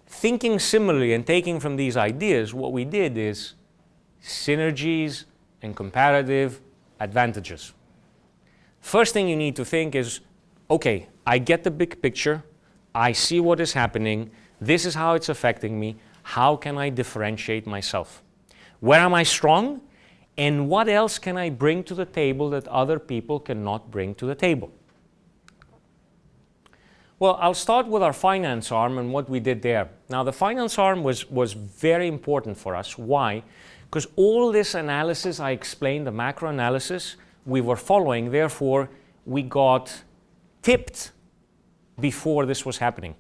thinking similarly and taking from these ideas, what we did is synergies and comparative advantages. First thing you need to think is, okay, I get the big picture, I see what is happening, this is how it's affecting me, how can I differentiate myself? Where am I strong? And what else can I bring to the table that other people cannot bring to the table? Well, I'll start with our finance arm and what we did there. Now, the finance arm was very important for us. Why? Because all this analysis I explained, the macro analysis, we were following. Therefore, we got tipped before this was happening.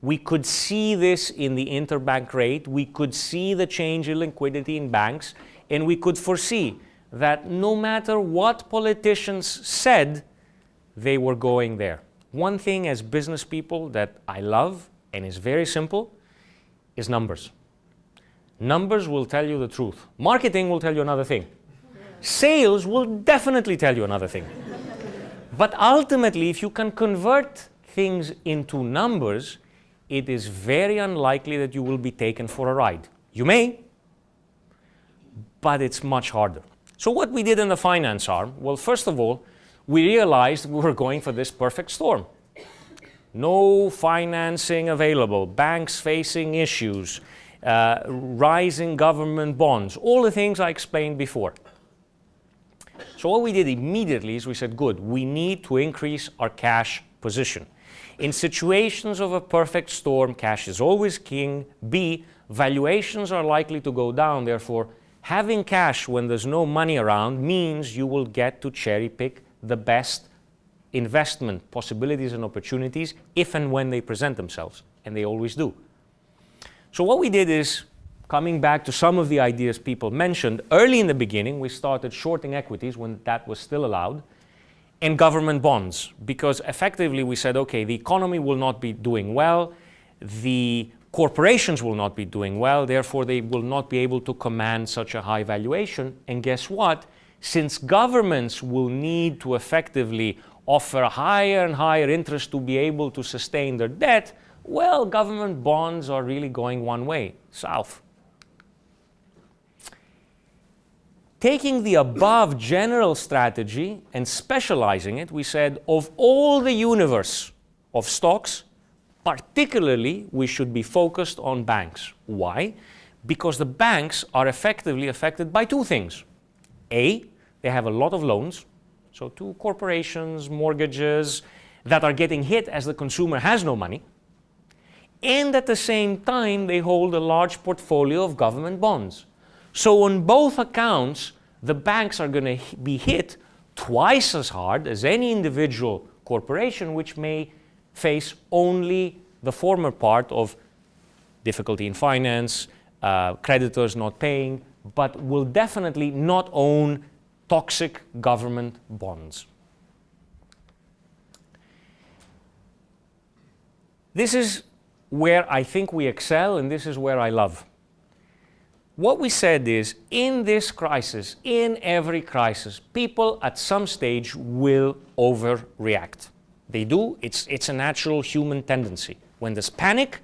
We could see this in the interbank rate. We could see the change in liquidity in banks. And we could foresee that no matter what politicians said, they were going there. One thing as business people that I love, and is very simple, is numbers. Numbers will tell you the truth. Marketing will tell you another thing. Sales will definitely tell you another thing. But ultimately, if you can convert things into numbers, it is very unlikely that you will be taken for a ride. You may, but it's much harder. So what we did in the finance arm, well, first of all, we realized we were going for this perfect storm. No financing available, banks facing issues, rising government bonds, all the things I explained before. So what we did immediately is we said, good, we need to increase our cash position. In situations of a perfect storm, cash is always king. B, valuations are likely to go down. Therefore, having cash when there's no money around means you will get to cherry pick the best investment possibilities and opportunities if and when they present themselves, and they always do. So what we did is, coming back to some of the ideas people mentioned, early in the beginning we started shorting equities when that was still allowed, and government bonds, because effectively we said, okay, the economy will not be doing well, the corporations will not be doing well, therefore they will not be able to command such a high valuation, and guess what? Since governments will need to effectively offer higher and higher interest to be able to sustain their debt, well, government bonds are really going one way, south. Taking the above general strategy and specializing it, we said of all the universe of stocks, particularly we should be focused on banks. Why? Because the banks are effectively affected by two things. A, they have a lot of loans, so to corporations, mortgages that are getting hit as the consumer has no money. And at the same time, they hold a large portfolio of government bonds. So on both accounts, the banks are going to be hit twice as hard as any individual corporation, which may face only the former part of difficulty in finance, creditors not paying, but will definitely not own toxic government bonds. This is where I think we excel, and this is where I love. What we said is, in this crisis, in every crisis, people at some stage will overreact. They do. It's a natural human tendency. When there's panic,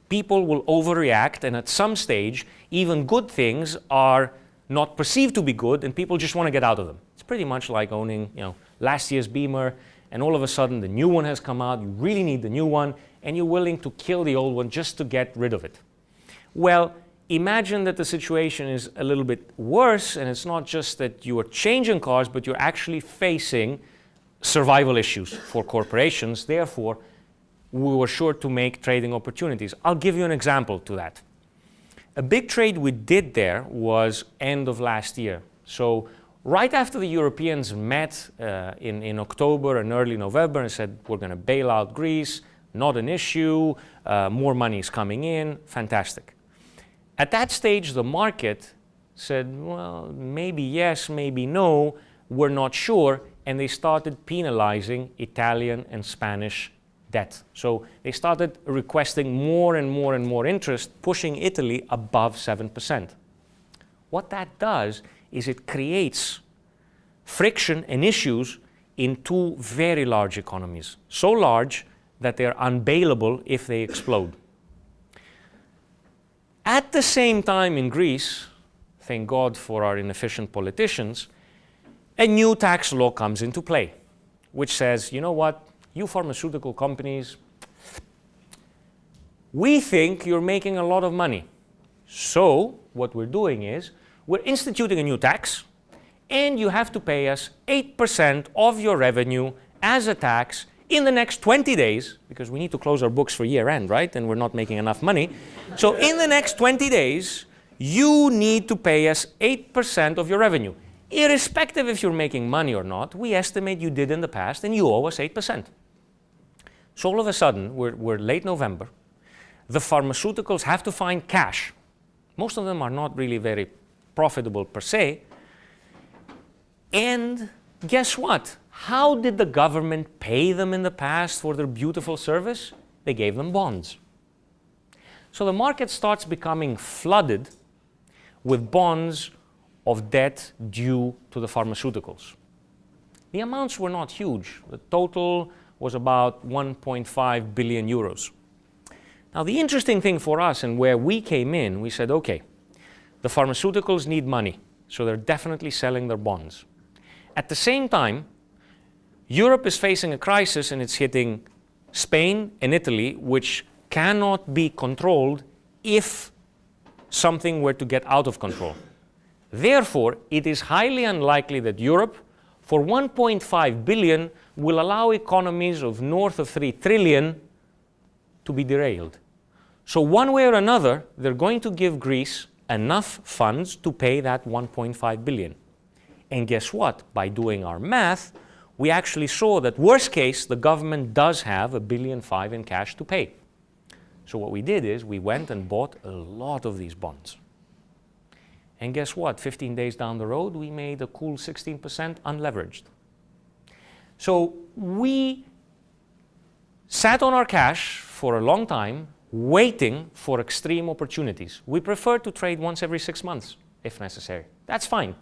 people will overreact, and at some stage, even good things are not perceived to be good, and people just want to get out of them. It's pretty much like owning, last year's Beamer, and all of a sudden the new one has come out, you really need the new one, and you're willing to kill the old one just to get rid of it. Well, imagine that the situation is a little bit worse, and it's not just that you are changing cars, but you're actually facing survival issues for corporations. Therefore, we were sure to make trading opportunities. I'll give you an example to that. A big trade we did there was end of last year. So right after the Europeans met in October and early November and said, we're going to bail out Greece, not an issue, more money is coming in, fantastic. At that stage, the market said, well, maybe yes, maybe no, we're not sure, and they started penalizing Italian and Spanish debt. So they started requesting more and more and more interest, pushing Italy above 7%. What that does is it creates friction and issues in two very large economies, so large that they're unbailable if they explode. At the same time in Greece, thank God for our inefficient politicians, a new tax law comes into play, which says, you know what, you pharmaceutical companies, we think you're making a lot of money. So what we're doing is we're instituting a new tax, and you have to pay us 8% of your revenue as a tax in the next 20 days, because we need to close our books for year end, right? And we're not making enough money. So in the next 20 days, you need to pay us 8% of your revenue. Irrespective if you're making money or not, we estimate you did in the past, and you owe us 8%. So all of a sudden, we're late November. The pharmaceuticals have to find cash. Most of them are not really very profitable per se. And guess what? How did the government pay them in the past for their beautiful service? They gave them bonds. So the market starts becoming flooded with bonds of debt due to the pharmaceuticals. The amounts were not huge. The total was about 1.5 billion euros. Now the interesting thing for us, and where we came in, we said, okay, the pharmaceuticals need money, so they're definitely selling their bonds. At the same time, Europe is facing a crisis and it's hitting Spain and Italy, which cannot be controlled if something were to get out of control. Therefore, it is highly unlikely that Europe, for 1.5 billion, will allow economies of north of 3 trillion to be derailed. So one way or another, they're going to give Greece enough funds to pay that 1.5 billion. And guess what? By doing our math, we actually saw that worst case, the government does have $1.5 billion in cash to pay. So what we did is we went and bought a lot of these bonds. And guess what? 15 days down the road, we made a cool 16% unleveraged. So we sat on our cash for a long time, waiting for extreme opportunities. We prefer to trade once every 6 months, if necessary. That's fine,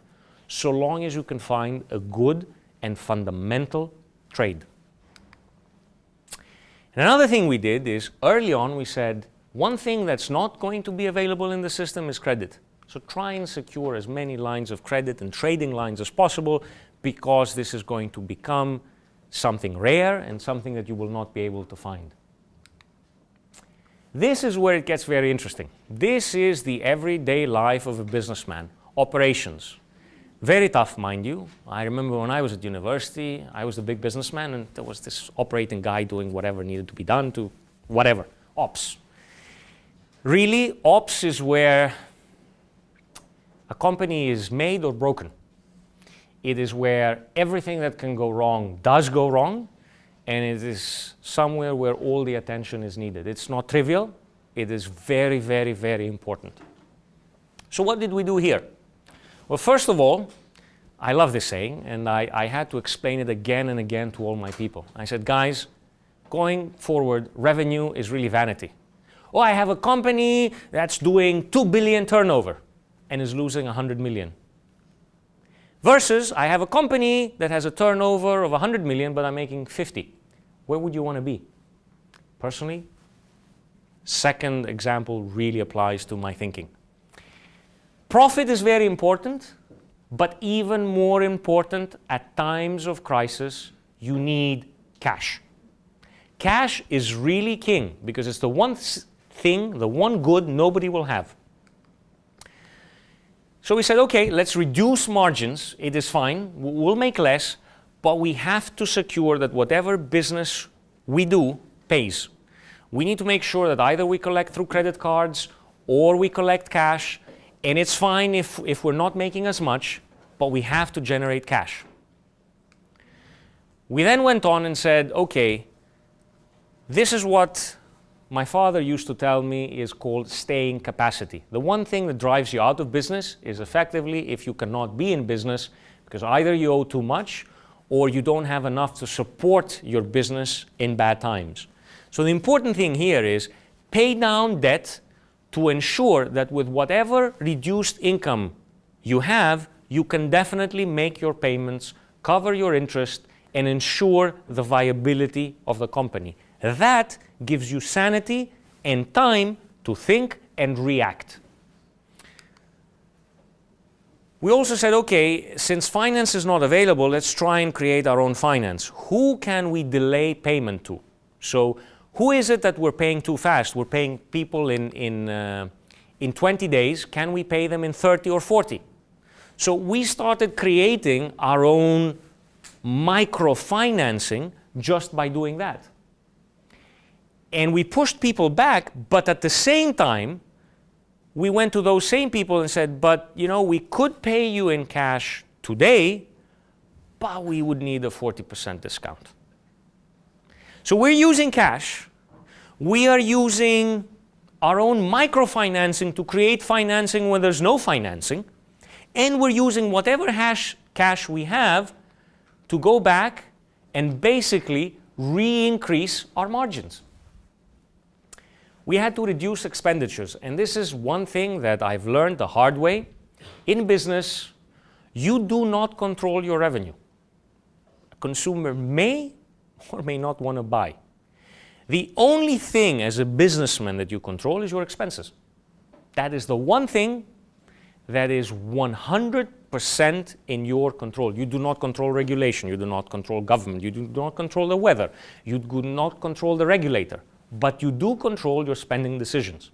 so long as you can find a good and fundamental trade. And another thing we did is, early on, we said, one thing that's not going to be available in the system is credit. So try and secure as many lines of credit and trading lines as possible, because this is going to become something rare and something that you will not be able to find. This is where it gets very interesting. This is the everyday life of a businessman. Operations. Very tough, mind you. I remember when I was at university, I was the big businessman, and there was this operating guy doing whatever needed to be done to whatever. Ops. Really, ops is where a company is made or broken. It is where everything that can go wrong does go wrong, and it is somewhere where all the attention is needed. It's not trivial. It is very, very, very important. So what did we do here? Well, first of all, I love this saying, and I had to explain it again and again to all my people. I said, guys, going forward, revenue is really vanity. Oh, I have a company that's doing 2 billion turnover and is losing 100 million. Versus, I have a company that has a turnover of 100 million, but I'm making 50. Where would you want to be? Personally, second example really applies to my thinking. Profit is very important, but even more important at times of crisis, you need cash. Cash is really king, because it's the one thing, the one good nobody will have. So we said, okay, let's reduce margins. It is fine. We'll make less, but we have to secure that whatever business we do pays. We need to make sure that either we collect through credit cards or we collect cash, and it's fine if we're not making as much, but we have to generate cash. We then went on and said, okay, this is what my father used to tell me is called staying capacity. The one thing that drives you out of business is effectively if you cannot be in business because either you owe too much or you don't have enough to support your business in bad times. So the important thing here is pay down debt to ensure that with whatever reduced income you have, you can definitely make your payments, cover your interest, and ensure the viability of the company. That gives you sanity and time to think and react. We also said, okay, since finance is not available, let's try and create our own finance. Who can we delay payment to? So who is it that we're paying too fast? We're paying people in 20 days. Can we pay them in 30 or 40? So we started creating our own microfinancing just by doing that. And we pushed people back, but at the same time, we went to those same people and said, but you know, we could pay you in cash today, but we would need a 40% discount. So we're using cash. We are using our own microfinancing to create financing when there's no financing. And we're using whatever cash we have to go back and basically re-increase our margins. We had to reduce expenditures, and this is one thing that I've learned the hard way. In business, you do not control your revenue. A consumer may or may not want to buy. The only thing as a businessman that you control is your expenses. That is the one thing that is 100% 100% in your control. You do not control regulation, you do not control government, you do not control the weather, you do not control the regulator, but you do control your spending decisions.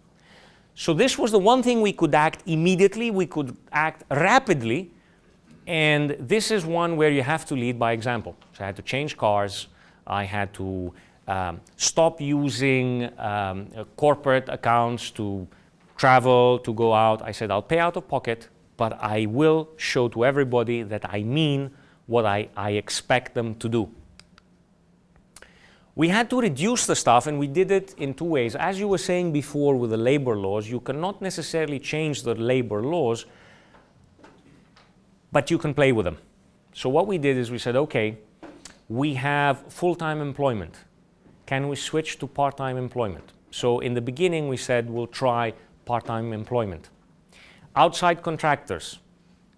So this was the one thing we could act immediately, we could act rapidly, and this is one where you have to lead by example. So I had to change cars, I had to stop using corporate accounts to travel, to go out. I said, I'll pay out of pocket, but I will show to everybody that I mean what I expect them to do. We had to reduce the stuff, and we did it in two ways. As you were saying before with the labor laws, you cannot necessarily change the labor laws, but you can play with them. So what we did is we said, okay, we have full-time employment. Can we switch to part-time employment? So in the beginning, we said we'll try part-time employment. Outside contractors,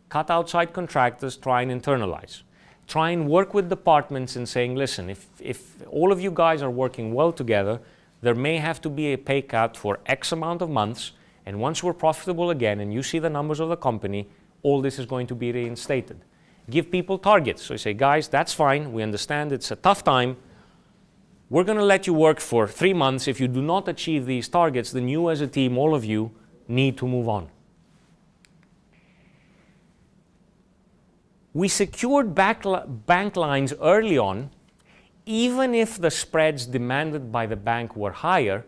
cut outside contractors, try and internalize. Try and work with departments in saying, listen, if all of you guys are working well together, there may have to be a pay cut for X amount of months, and once we're profitable again and you see the numbers of the company, all this is going to be reinstated. Give people targets. So you say, guys, that's fine, we understand it's a tough time, we're going to let you work for 3 months. If you do not achieve these targets, then you as a team, all of you, need to move on. We secured bank lines early on, even if the spreads demanded by the bank were higher,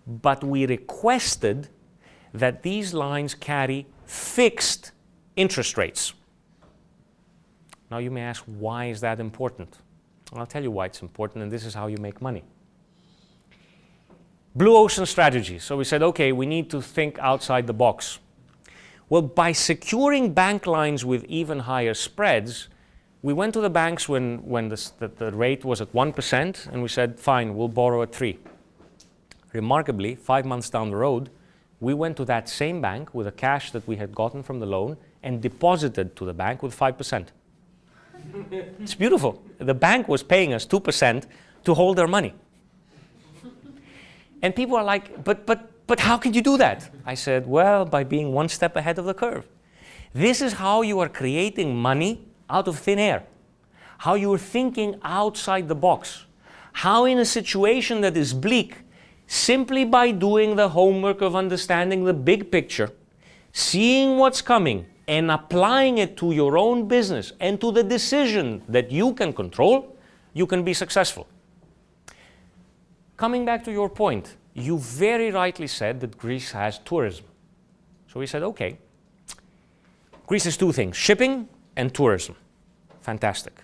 but we requested that these lines carry fixed interest rates. Now you may ask, why is that important? I'll tell you why it's important, and this is how you make money. Blue ocean strategy. So we said, okay, we need to think outside the box. Well, by securing bank lines with even higher spreads, we went to the banks when the rate was at 1%, and we said, fine, we'll borrow at 3%. Remarkably, 5 months down the road, we went to that same bank with the cash that we had gotten from the loan and deposited to the bank with 5%. It's beautiful. The bank was paying us 2% to hold their money. And people are like, but how can you do that? I said, well, by being one step ahead of the curve. This is how you are creating money out of thin air. How you are thinking outside the box. How in a situation that is bleak, simply by doing the homework of understanding the big picture, seeing what's coming, and applying it to your own business and to the decision that you can control, you can be successful. Coming back to your point, you very rightly said that Greece has tourism. So we said, okay, Greece is two things, shipping and tourism. Fantastic.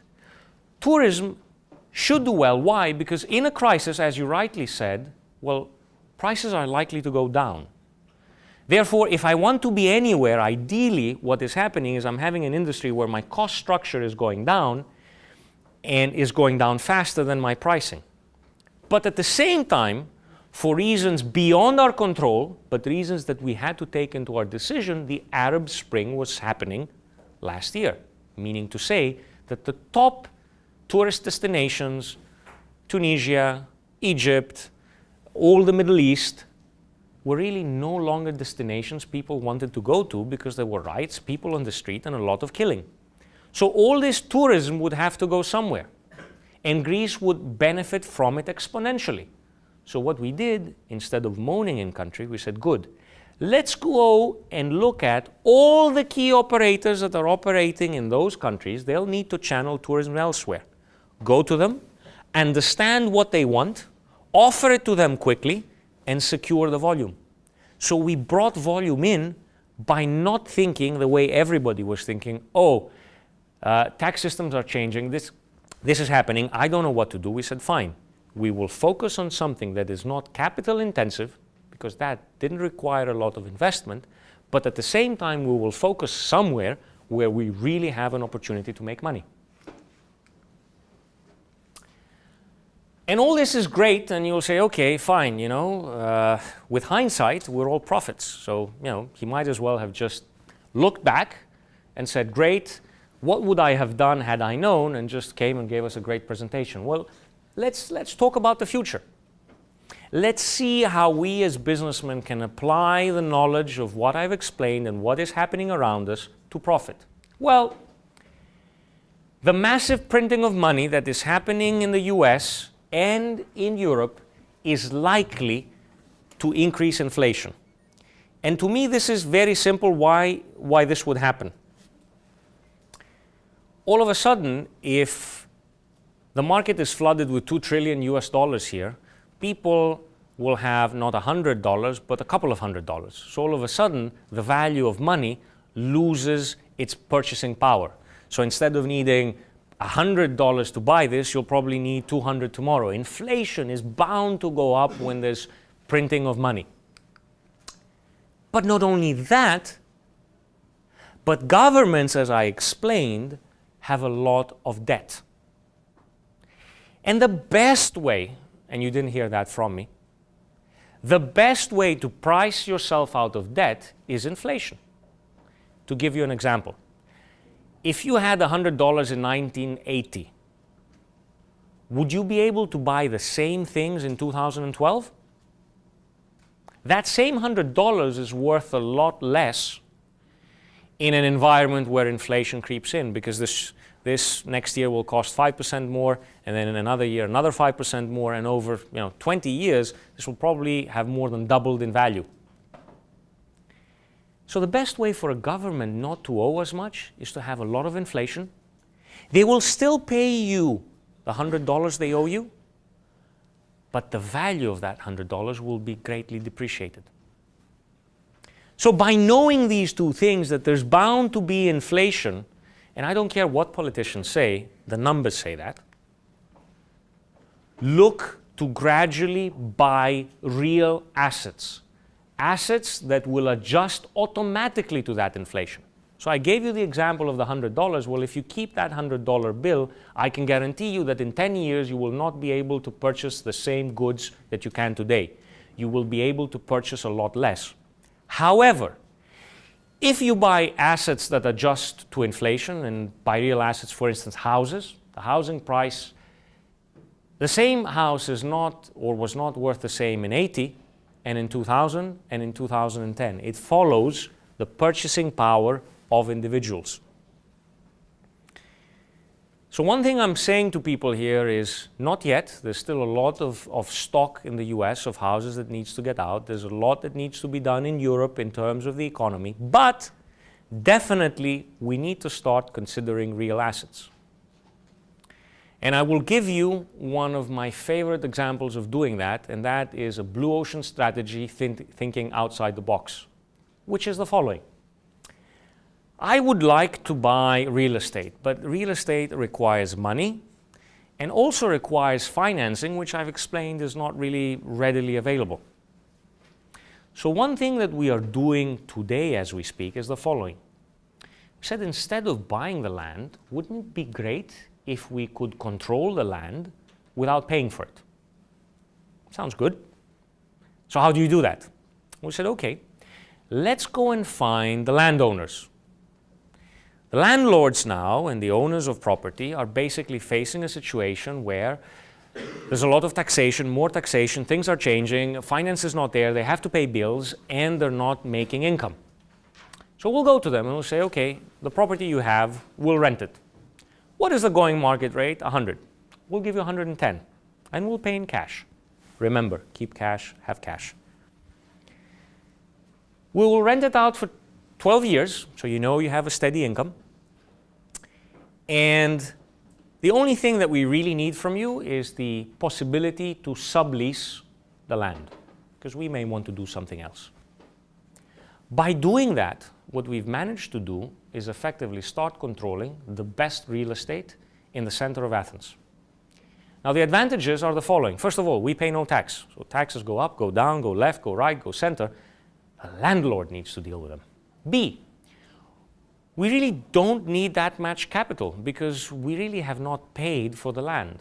Tourism should do well. Why? Because in a crisis, as you rightly said, well, prices are likely to go down. Therefore, if I want to be anywhere, ideally what is happening is I'm having an industry where my cost structure is going down and is going down faster than my pricing. But at the same time, for reasons beyond our control, but reasons that we had to take into our decision, the Arab Spring was happening last year. Meaning to say that the top tourist destinations, Tunisia, Egypt, all the Middle East, were really no longer destinations people wanted to go to because there were riots, people on the street, and a lot of killing. So all this tourism would have to go somewhere, and Greece would benefit from it exponentially. So what we did, instead of moaning in country, we said, good, let's go and look at all the key operators that are operating in those countries. They'll need to channel tourism elsewhere. Go to them, understand what they want, offer it to them quickly, and secure the volume. So we brought volume in by not thinking the way everybody was thinking, tax systems are changing, this is happening, I don't know what to do. We said, fine, we will focus on something that is not capital intensive, because that didn't require a lot of investment, but at the same time we will focus somewhere where we really have an opportunity to make money. And all this is great, and you'll say, okay, fine, with hindsight, we're all prophets. So, he might as well have just looked back and said, great, what would I have done had I known, and just came and gave us a great presentation. Well, let's talk about the future. Let's see how we as businessmen can apply the knowledge of what I've explained and what is happening around us to profit. Well, the massive printing of money that is happening in the US and in Europe is likely to increase inflation. And to me, this is very simple why this would happen. All of a sudden, if the market is flooded with $2 trillion US here, people will have not $100, but a couple of $100. So all of a sudden, the value of money loses its purchasing power. So instead of needing $100 to buy this, you'll probably need $200 tomorrow. Inflation is bound to go up when there's printing of money. But not only that, but governments, as I explained, have a lot of debt. And the best way, and you didn't hear that from me, the best way to price yourself out of debt is inflation. To give you an example, if you had $100 in 1980, would you be able to buy the same things in 2012? That same $100 is worth a lot less in an environment where inflation creeps in, because this next year will cost 5% more, and then in another year another 5% more, and over 20 years this will probably have more than doubled in value. So the best way for a government not to owe as much is to have a lot of inflation. They will still pay you the $100 they owe you, but the value of that $100 will be greatly depreciated. So by knowing these two things, that there's bound to be inflation, and I don't care what politicians say, the numbers say that, look to gradually buy real assets. Assets that will adjust automatically to that inflation. So I gave you the example of the $100. Well, if you keep that $100 bill, I can guarantee you that in 10 years you will not be able to purchase the same goods that you can today. You will be able to purchase a lot less. However, if you buy assets that adjust to inflation, and by real assets, for instance, houses, the housing price, the same house is not or was not worth the same in 80 and in 2000 and in 2010. It follows the purchasing power of individuals. So one thing I'm saying to people here is, not yet. There's still a lot of stock in the US of houses that needs to get out. There's a lot that needs to be done in Europe in terms of the economy. But definitely we need to start considering real assets. And I will give you one of my favorite examples of doing that, and that is a blue ocean strategy, thinking outside the box, which is the following. I would like to buy real estate, but real estate requires money and also requires financing, which I've explained is not really readily available. So one thing that we are doing today as we speak is the following. We said, instead of buying the land, wouldn't it be great if we could control the land without paying for it? Sounds good. So how do you do that? We said, okay, let's go and find the landowners. The landlords now and the owners of property are basically facing a situation where there's a lot of taxation, more taxation, things are changing, finance is not there, they have to pay bills, and they're not making income. So we'll go to them and we'll say, okay, the property you have, we'll rent it. What is the going market rate? 100. We'll give you 110, and we'll pay in cash. Remember, keep cash, have cash. We will rent it out for 12 years, so you know you have a steady income. And the only thing that we really need from you is the possibility to sublease the land, because we may want to do something else. By doing that, what we've managed to do is effectively start controlling the best real estate in the center of Athens. Now, the advantages are the following. First of all, we pay no tax. So taxes go up, go down, go left, go right, go center. The landlord needs to deal with them. B, we really don't need that much capital because we really have not paid for the land.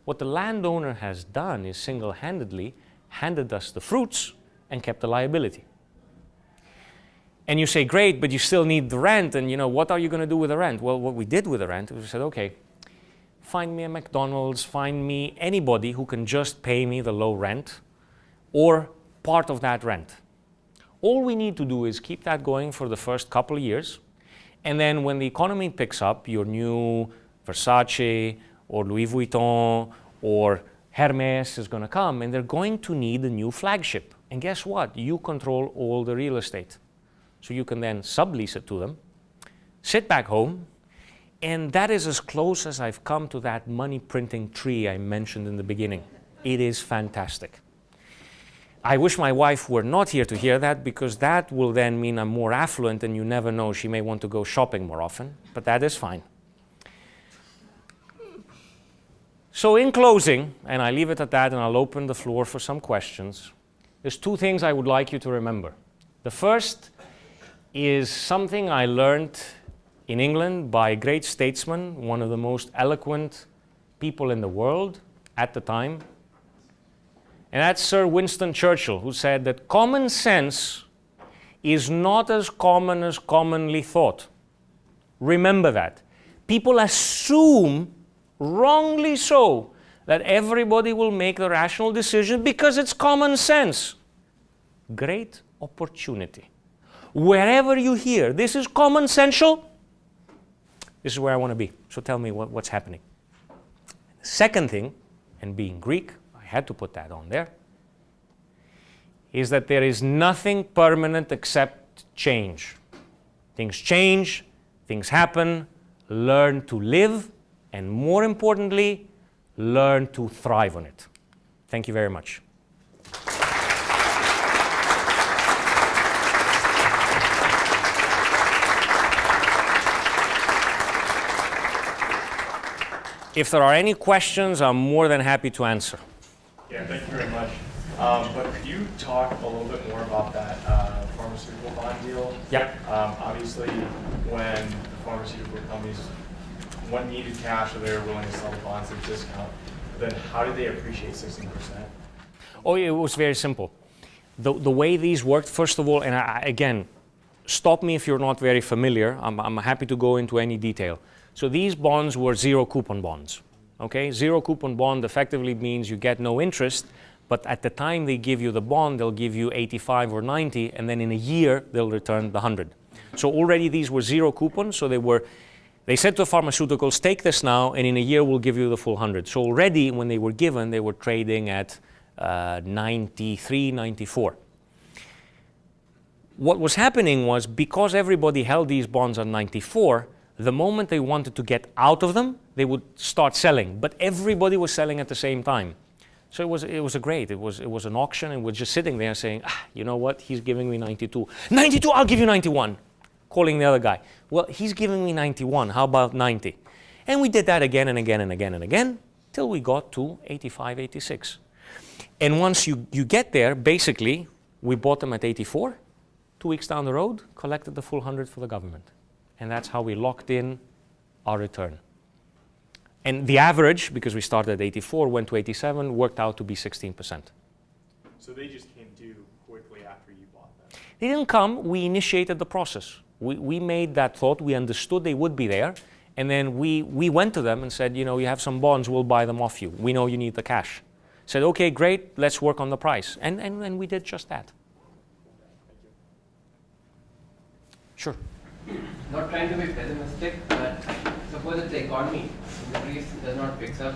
What the landowner has done is single-handedly handed us the fruits and kept the liability. And you say, great, but you still need the rent, and what are you going to do with the rent? Well, what we did with the rent, we said, okay, find me a McDonald's, find me anybody who can just pay me the low rent or part of that rent. All we need to do is keep that going for the first couple of years, And then when the economy picks up, your new Versace or Louis Vuitton or Hermes is going to come, and they're going to need a new flagship. And guess what? You control all the real estate. So you can then sublease it to them, sit back home, and that is as close as I've come to that money printing tree I mentioned in the beginning. It is fantastic. I wish my wife were not here to hear that, because that will then mean I'm more affluent, and you never know, she may want to go shopping more often, but that is fine. So in closing, and I leave it at that and I'll open the floor for some questions, there's two things I would like you to remember. The first is something I learned in England by a great statesman, one of the most eloquent people in the world at the time, and that's Sir Winston Churchill, who said that common sense is not as common as commonly thought. Remember that. People assume, wrongly so, that everybody will make the rational decision because it's common sense. Great opportunity. Wherever you hear, this is common sensual, this is where I want to be. So tell me what's happening. The second thing, and being Greek, I had to put that on there, is that there is nothing permanent except change. Things change, things happen, learn to live, and more importantly, learn to thrive on it. Thank you very much. If there are any questions, I'm more than happy to answer. Yeah, thank you very much. But could you talk a little bit more about that pharmaceutical bond deal? Yep. Obviously, when the pharmaceutical companies needed cash, or they were willing to sell the bonds at a discount, then how did they appreciate 16%? Oh, it was very simple. The way these worked, first of all, and again, stop me if you're not very familiar. I'm happy to go into any detail. So these bonds were zero coupon bonds. Okay, zero coupon bond effectively means you get no interest, but at the time they give you the bond, they'll give you 85 or 90, and then in a year they'll return the 100. So already these were zero coupon, so they said to pharmaceuticals, take this now, and in a year we'll give you the full 100. So already when they were given, they were trading at 93, 94. What was happening was, because everybody held these bonds at 94, the moment they wanted to get out of them, they would start selling. But everybody was selling at the same time. So it was an auction, and we're just sitting there saying, you know what, he's giving me 92. 92, I'll give you 91. Calling the other guy. Well, he's giving me 91, how about 90? And we did that again and again and again and again, till we got to 85, 86. And once you get there, basically, we bought them at 84. 2 weeks down the road, collected the full 100 for the government. And that's how we locked in our return. And the average, because we started at 84, went to 87, worked out to be 16%. So they just came due quickly after you bought them? They didn't come, we initiated the process. We made that thought, we understood they would be there, and then we went to them and said, you know, you have some bonds, we'll buy them off you. We know you need the cash. Said, okay, great, let's work on the price. And we did just that. Sure. Not trying to be pessimistic, but suppose if the economy in Greece does not pick up,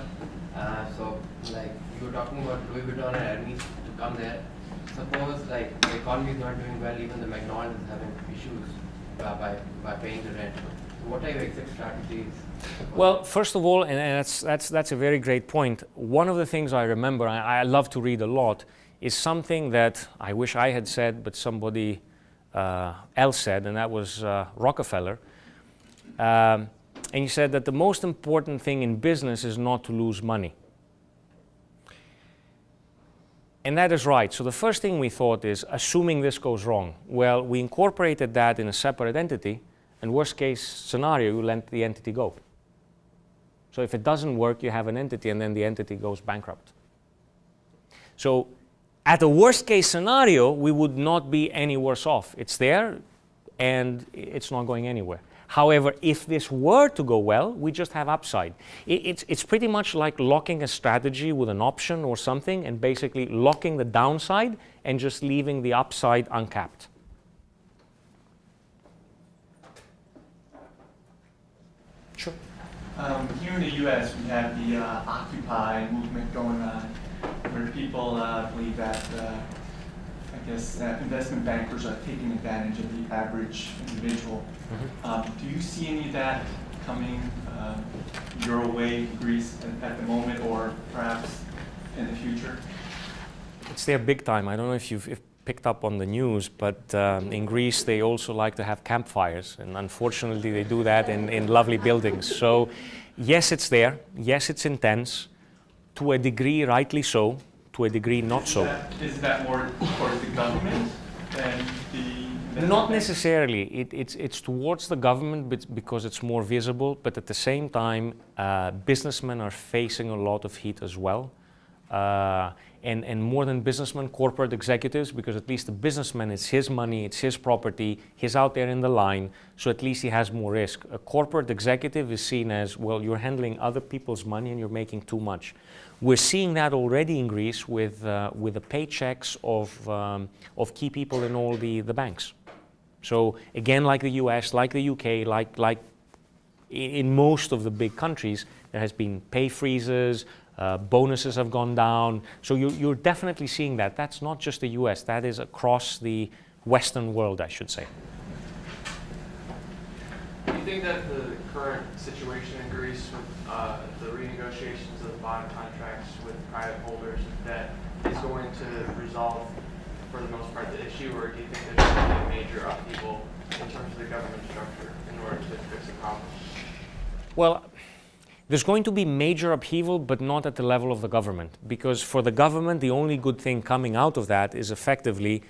so like you were talking about Louis Vuitton and Hermes to come there. Suppose like the economy is not doing well, even the McDonald's is having issues by paying the rent. So what are your exit strategies? Well, first of all, and that's a very great point. One of the things I remember, I love to read a lot, is something that I wish I had said, but somebody else said, and that was Rockefeller. And he said that the most important thing in business is not to lose money. And that is right. So the first thing we thought is, assuming this goes wrong, well, we incorporated that in a separate entity, and worst case scenario, you let the entity go. So if it doesn't work, you have an entity, and then the entity goes bankrupt. So at a worst case scenario, we would not be any worse off. It's there, and it's not going anywhere. However, if this were to go well, we just have upside. It's pretty much like locking a strategy with an option or something, and basically locking the downside and just leaving the upside uncapped. Here in the U.S., we have the Occupy movement going on, where people believe that, investment bankers are taking advantage of the average individual. Do you see any of that coming your way, Greece, at the moment, or perhaps in the future? It's there big time. I don't know if you've picked up on the news, but in Greece they also like to have campfires, and unfortunately they do that in lovely buildings. So yes, it's there. Yes, it's intense. To a degree, rightly so. To a degree, not so. Is that more towards the government than the... Not necessarily. It's towards the government because it's more visible, but at the same time, businessmen are facing a lot of heat as well. And more than businessmen, corporate executives, because at least the businessman, it's his money, it's his property, he's out there in the line, so at least he has more risk. A corporate executive is seen as, well, you're handling other people's money and you're making too much. We're seeing that already in Greece with the paychecks of key people in all the banks. So again, like the US, like the UK, like in most of the big countries, there has been pay freezes, bonuses have gone down. So you're definitely seeing that. That's not just the US, that is across the Western world, I should say. Do you think that the current situation in Greece with the renegotiations of the bond contracts with private holders of debt is going to resolve, for the most part, the issue, or do you think there's going to be a major upheaval in terms of the government structure in order to fix the problem? Well, there's going to be major upheaval, but not at the level of the government. Because for the government, the only good thing coming out of that is effectively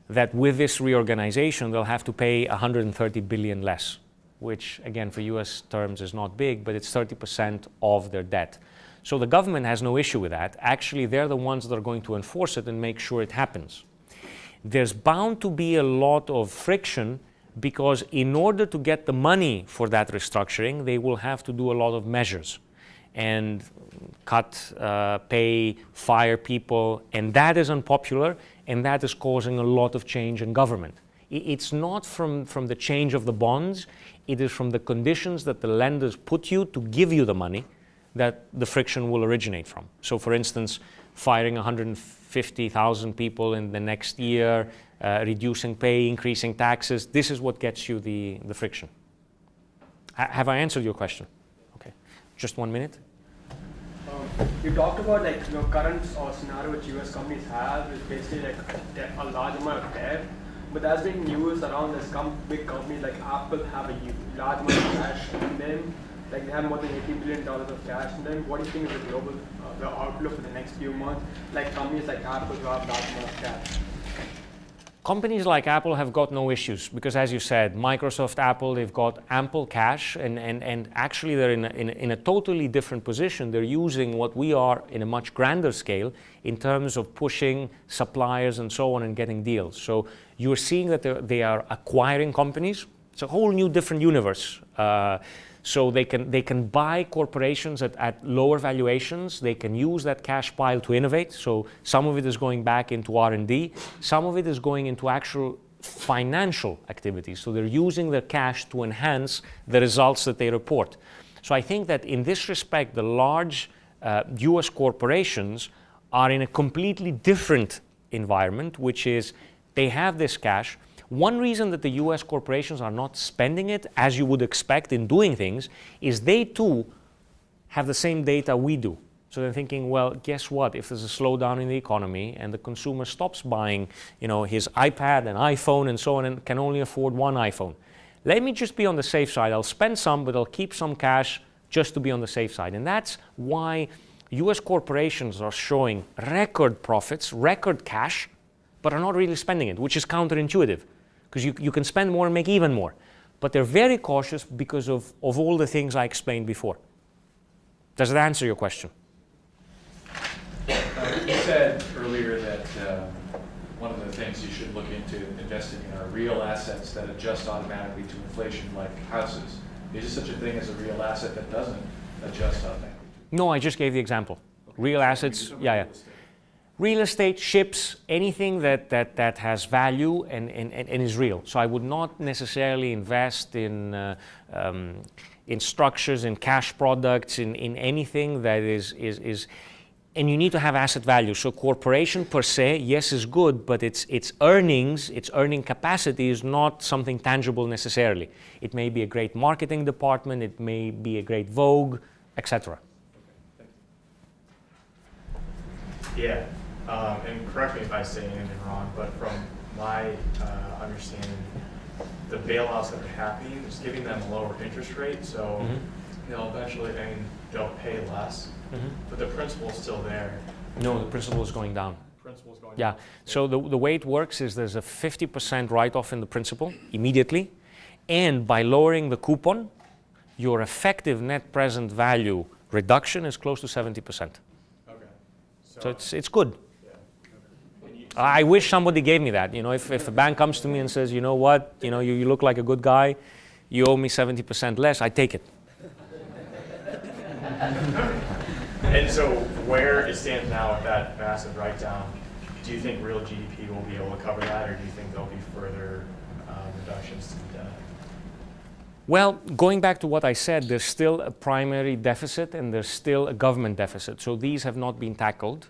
that with this reorganization, they'll have to pay 130 billion less, which again, for US terms is not big, but it's 30% of their debt. So the government has no issue with that. Actually, they're the ones that are going to enforce it and make sure it happens. There's bound to be a lot of friction because in order to get the money for that restructuring, they will have to do a lot of measures and cut pay, fire people, and that is unpopular, and that is causing a lot of change in government. It's not from the change of the bonds, it is from the conditions that the lenders put you to give you the money that the friction will originate from. So for instance, firing 150,000 people in the next year, reducing pay, increasing taxes, this is what gets you the friction. Have I answered your question? Okay, just 1 minute. You talked about current scenario which US companies have is basically a large amount of debt, but there's been news around this big companies like Apple have a large amount of cash in them, like they have more than $80 billion of cash in them. What do you think is the global the outlook for the next few months, like companies like Apple who have large amount of cash? Companies like Apple have got no issues because, as you said, Microsoft, Apple, they've got ample cash and actually they're in a totally different position. They're using what we are in a much grander scale in terms of pushing suppliers and so on and getting deals. So you're seeing that they are acquiring companies. It's a whole new different universe. So they can buy corporations at lower valuations. They can use that cash pile to innovate. So some of it is going back into R&D. Some of it is going into actual financial activities. So they're using their cash to enhance the results that they report. So I think that in this respect, the large US corporations are in a completely different environment, which is they have this cash. One reason that the US corporations are not spending it, as you would expect in doing things, is they too have the same data we do. So they're thinking, well, guess what? If there's a slowdown in the economy and the consumer stops buying, his iPad and iPhone and so on and can only afford one iPhone, let me just be on the safe side. I'll spend some, but I'll keep some cash just to be on the safe side. And that's why US corporations are showing record profits, record cash, but are not really spending it, which is counterintuitive. Because you can spend more and make even more. But they're very cautious because of all the things I explained before. Does that answer your question? You said earlier that one of the things you should look into investing in are real assets that adjust automatically to inflation, like houses. Is there such a thing as a real asset that doesn't adjust automatically? No, I just gave the example. Real assets, yeah. Real estate, ships, anything that has value and is real. So I would not necessarily invest in in structures, in cash products, in anything that is, and you need to have asset value. So corporation per se, yes, is good, but its earnings, its earning capacity is not something tangible necessarily. It may be a great marketing department, it may be a great Vogue, etc. Yeah, and correct me if I say anything wrong, but from my understanding, the bailouts that are happening is giving them a lower interest rate, so they'll eventually, I mean, they'll pay less, but the principle is still there. No, the principal is going down. Principle's going Yeah, down. so the way it works is there's a 50% write-off in the principal immediately, and by lowering the coupon, your effective net present value reduction is close to 70%. Okay. So it's good. Yeah. Okay. I wish somebody gave me that. You know, if a bank comes to me and says, you know what, you know, you look like a good guy, you owe me 70% less, I take it. And so where it stands now with that massive write-down, do you think real GDP will be able to cover that, or do you think there'll be further reductions to the debt? Well, going back to what I said, there's still a primary deficit and there's still a government deficit. So these have not been tackled.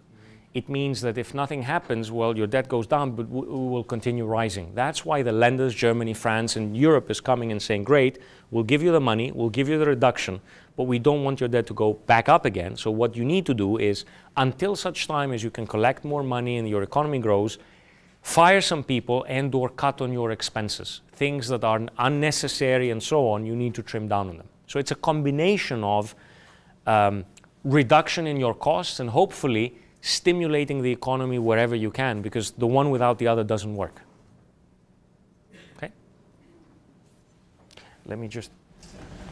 It means that if nothing happens, well, your debt goes down, but will continue rising. That's why the lenders, Germany, France, and Europe is coming and saying, great, we'll give you the money, we'll give you the reduction, but we don't want your debt to go back up again. So what you need to do is, until such time as you can collect more money and your economy grows, fire some people and or cut on your expenses. Things that are unnecessary and so on, you need to trim down on them. So it's a combination of reduction in your costs and hopefully stimulating the economy wherever you can, because the one without the other doesn't work. Okay? Let me just...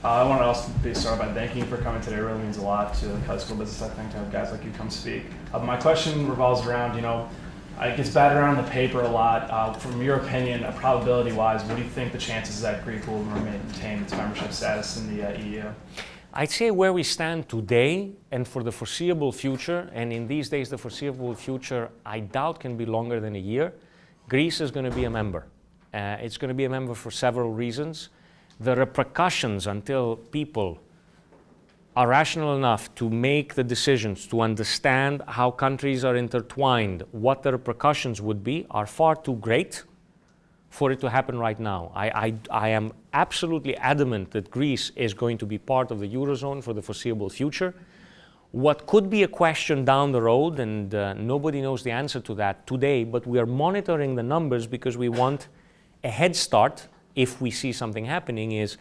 I want to also start by thanking you for coming today. It really means a lot to the Kelley School of Business, I think, to have guys like you come speak. My question revolves around, you know, it gets batted around the paper a lot. From your opinion, probability-wise, what do you think the chances that Greece will maintain its membership status in the EU? I'd say where we stand today and for the foreseeable future, and in these days the foreseeable future I doubt can be longer than a year, Greece is going to be a member. It's going to be a member for several reasons. The repercussions until people are rational enough to make the decisions, to understand how countries are intertwined, what the repercussions would be, are far too great for it to happen right now. I am absolutely adamant that Greece is going to be part of the Eurozone for the foreseeable future. What could be a question down the road, and nobody knows the answer to that today, but we are monitoring the numbers because we want a head start if we see something happening, is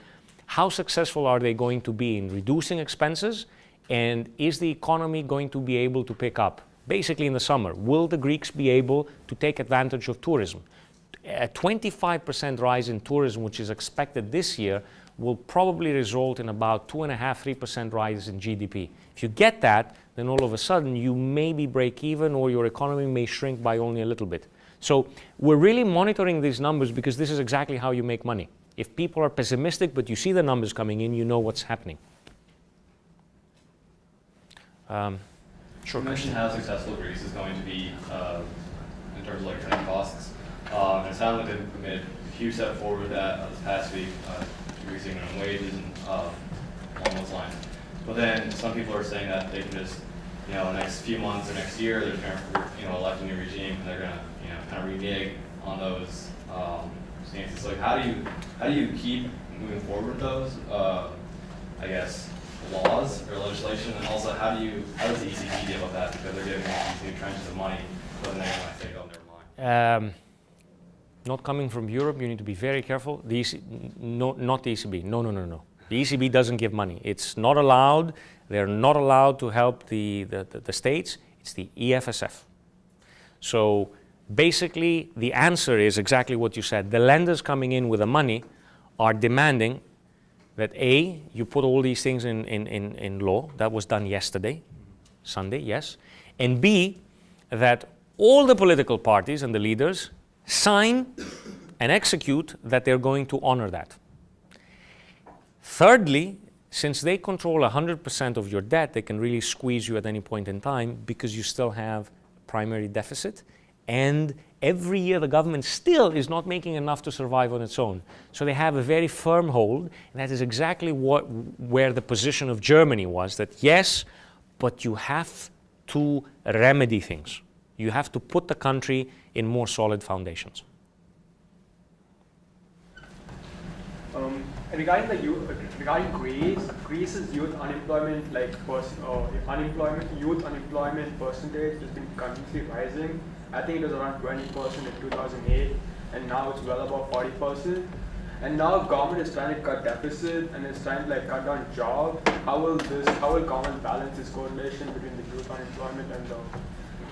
how successful are they going to be in reducing expenses, and is the economy going to be able to pick up? Basically in the summer, will the Greeks be able to take advantage of tourism? A 25% rise in tourism, which is expected this year, will probably result in about 2.5–3% rise in GDP. If you get that, then all of a sudden you maybe break even or your economy may shrink by only a little bit. So we're really monitoring these numbers because this is exactly how you make money. If people are pessimistic but you see the numbers coming in, you know what's happening. You mentioned how successful Greece is going to be in terms of like cutting costs. It sounds like they've made a huge step forward with that this past week, increasing minimum wages and along those lines. But then some people are saying that they can just, you know, the next few months or next year, they're going to, elect a new regime and they're going to, kind of renege on those stances. Like, how do you keep moving forward with those, I guess, laws or legislation, and also how does the ECB deal with that, because they're giving these new tranches of money, but then they're going to say, oh, never mind. Not coming from Europe, you need to be very careful. Not the ECB. No. The ECB doesn't give money. It's not allowed. They're not allowed to help the states. It's the EFSF. So basically, the answer is exactly what you said. The lenders coming in with the money are demanding that A, you put all these things in law. That was done yesterday, Sunday, yes. And B, that all the political parties and the leaders sign and execute that they're going to honor that. Thirdly, since they control 100% of your debt, they can really squeeze you at any point in time because you still have primary deficit and every year the government still is not making enough to survive on its own. So they have a very firm hold, and that is exactly where the position of Germany was, that yes, but you have to remedy things. You have to put the country in more solid foundations. Regarding Greece's youth unemployment, youth unemployment percentage has been continuously rising. I think it was around 20% in 2008, and now it's well above 40%. And now government is trying to cut deficit and is trying to cut down jobs. How will government balance this correlation between the youth unemployment and the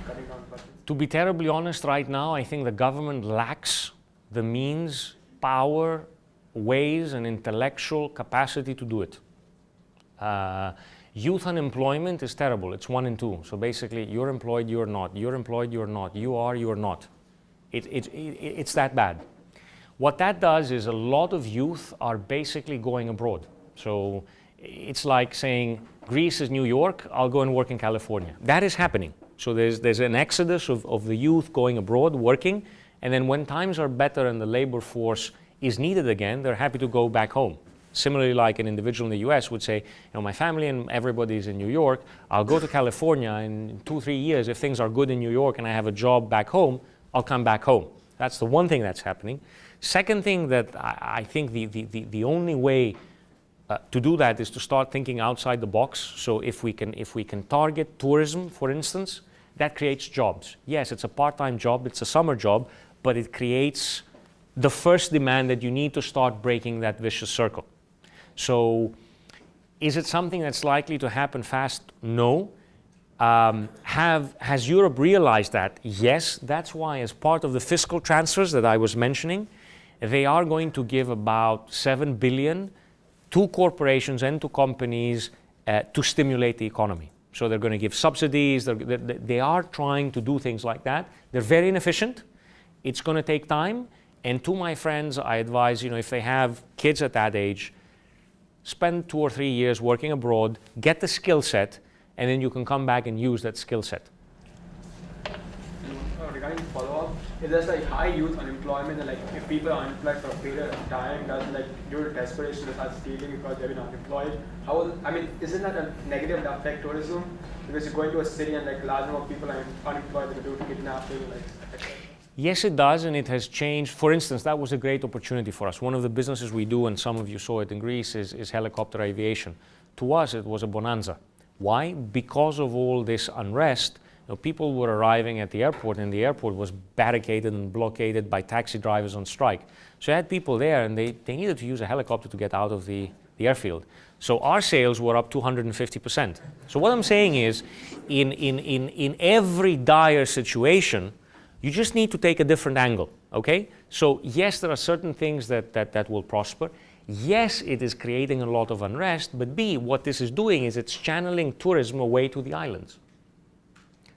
cutting down budget? To be terribly honest, right now, I think the government lacks the means, power, ways, and intellectual capacity to do it. Youth unemployment is terrible. It's 1 in 2. So basically, you're employed, you're not. You're employed, you're not. You are, you're not. It's that bad. What that does is a lot of youth are basically going abroad. So it's like saying, Greece is New York, I'll go and work in California. That is happening. So there's an exodus of the youth going abroad, working, and then when times are better and the labor force is needed again, they're happy to go back home. Similarly, like an individual in the US would say, my family and everybody's in New York, I'll go to California in 2-3 years. If things are good in New York and I have a job back home, I'll come back home. That's the one thing that's happening. Second thing that I think the only way to do that is to start thinking outside the box. So if we can target tourism, for instance, that creates jobs. Yes, it's a part-time job, it's a summer job, but it creates the first demand that you need to start breaking that vicious circle. So is it something that's likely to happen fast? No. Has Europe realized that? Yes. That's why as part of the fiscal transfers that I was mentioning, they are going to give about 7 billion to corporations and to companies to stimulate the economy. So they're going to give subsidies. They are trying to do things like that. They're very inefficient. It's going to take time. And to my friends, I advise, if they have kids at that age, spend 2 or 3 years working abroad, get the skill set, and then you can come back and use that skill set. Regarding follow-up, if there's high youth unemployment and if people are unemployed for a period of time, doesn't your desperation to start stealing because they've been unemployed? Isn't that a negative affect tourism? Because you're going to a city and large number of people are unemployed, they do kidnapping, Yes, it does, and it has changed. For instance, that was a great opportunity for us. One of the businesses we do, and some of you saw it in Greece, is helicopter aviation. To us, it was a bonanza. Why? Because of all this unrest, people were arriving at the airport, and the airport was barricaded and blockaded by taxi drivers on strike. So you had people there, and they needed to use a helicopter to get out of the airfield. So our sales were up 250%. So what I'm saying is, in every dire situation, you just need to take a different angle, okay? So yes, there are certain things that will prosper. Yes, it is creating a lot of unrest, but B, what this is doing is it's channeling tourism away to the islands.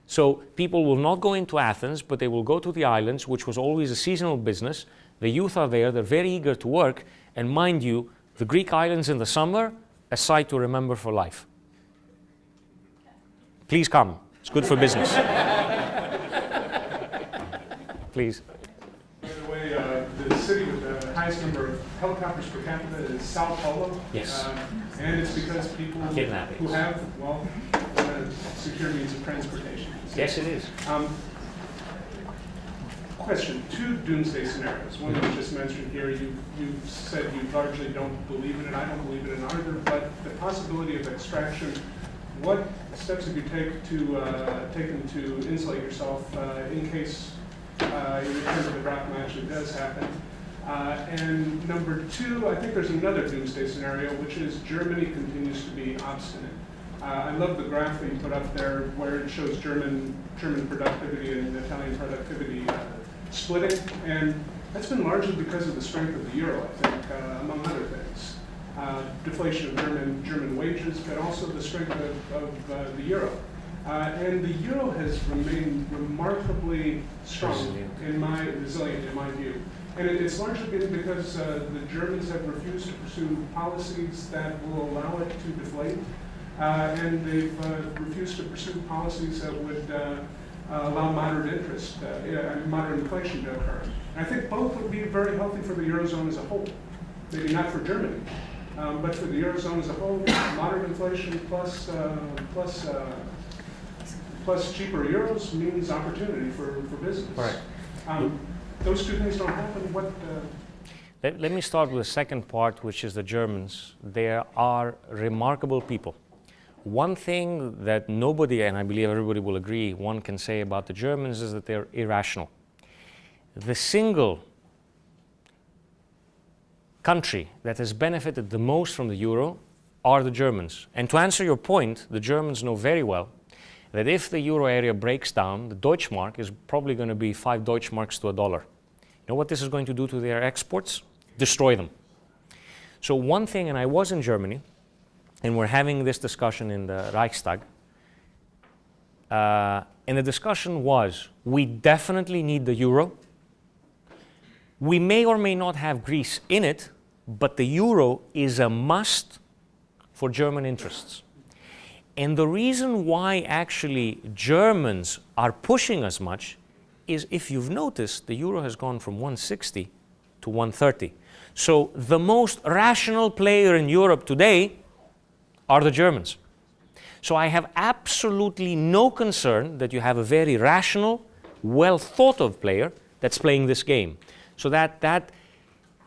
So people will not go into Athens, but they will go to the islands, which was always a seasonal business. The youth are there, they're very eager to work, and mind you, the Greek islands in the summer, a sight to remember for life. Please come, it's good for business. Please. By the way, the city with the highest number of helicopters per capita is Sao Paulo. Yes. And it's because people who have, secure means of transportation. Yes, it is. Question, 2 doomsday scenarios. One you just mentioned here, you said you largely don't believe in it. I don't believe in it either, but the possibility of extraction, what steps have you taken to insulate yourself in case in return to the drachma actually does happen? And number 2, I think there's another doomsday scenario, which is Germany continues to be obstinate. I love the graph that you put up there where it shows German productivity and Italian productivity splitting, and that's been largely because of the strength of the euro, I think, among other things. Deflation of German wages, but also the strength of the euro. And the euro has remained remarkably strong, resilient in my view. And it's largely been because the Germans have refused to pursue policies that will allow it to deflate. And they've refused to pursue policies that would allow moderate inflation to occur. And I think both would be very healthy for the Eurozone as a whole. Maybe not for Germany, but for the Eurozone as a whole, moderate inflation plus cheaper euros means opportunity for business. Right. Those two things don't happen. Let me start with the second part, which is the Germans. They are remarkable people. One thing that nobody, and I believe everybody will agree, one can say about the Germans is that they're irrational. The single country that has benefited the most from the euro are the Germans. And to answer your point, the Germans know very well that if the euro area breaks down, the Deutschmark is probably going to be 5 Deutschmarks to $1. You know what this is going to do to their exports? Destroy them. So one thing, and I was in Germany, and we're having this discussion in the Reichstag, and the discussion was, we definitely need the euro. We may or may not have Greece in it, but the euro is a must for German interests. And the reason why actually Germans are pushing as much is, if you've noticed, the euro has gone from 160 to 130. So the most rational player in Europe today are the Germans. So I have absolutely no concern that you have a very rational, well thought of player that's playing this game. So that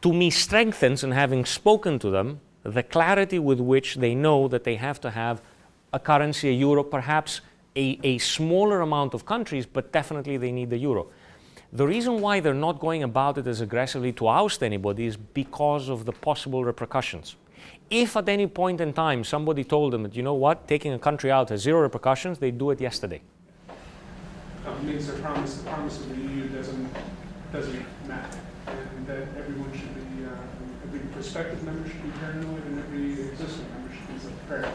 to me strengthens, and having spoken to them, the clarity with which they know that they have to have a currency, a euro, perhaps a smaller amount of countries, but definitely they need the euro. The reason why they're not going about it as aggressively to oust anybody is because of the possible repercussions. If at any point in time somebody told them that, you know what, taking a country out has 0 repercussions, they'd do it yesterday. It means the promise of the EU doesn't matter, and that everyone should be, every prospective member should be paranoid, and every existing member should be paranoid.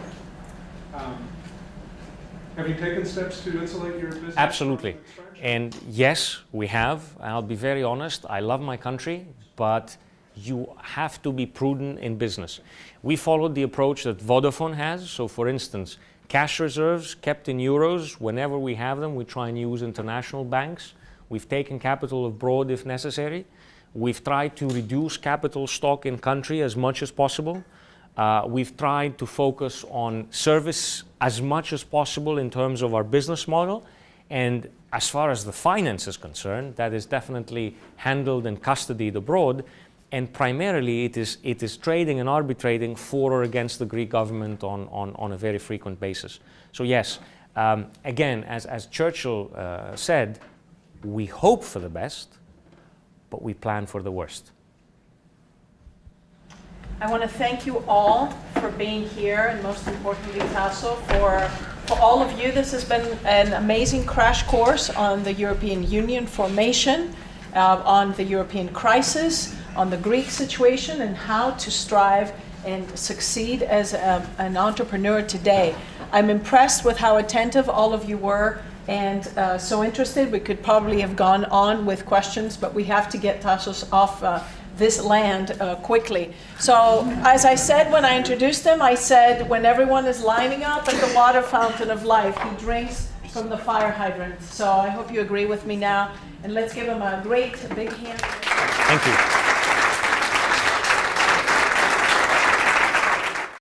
Have you taken steps to insulate your business? Absolutely. And yes, we have. I'll be very honest, I love my country, but you have to be prudent in business. We followed the approach that Vodafone has. So for instance, cash reserves kept in euros. Whenever we have them, we try and use international banks. We've taken capital abroad if necessary. We've tried to reduce capital stock in country as much as possible. We've tried to focus on service as much as possible in terms of our business model. And as far as the finance is concerned, that is definitely handled and custodied abroad. And primarily it is trading and arbitrating for or against the Greek government on a very frequent basis. So yes, again, as Churchill said, we hope for the best, but we plan for the worst. I want to thank you all for being here, and most importantly, Tassos, for all of you. This has been an amazing crash course on the European Union formation, on the European crisis, on the Greek situation, and how to strive and succeed as an entrepreneur today. I'm impressed with how attentive all of you were and so interested. We could probably have gone on with questions, but we have to get Tassos off this land quickly. So as I said when I introduced him, I said when everyone is lining up at the water fountain of life, he drinks from the fire hydrant. So I hope you agree with me now. And let's give him a great big hand. Thank you.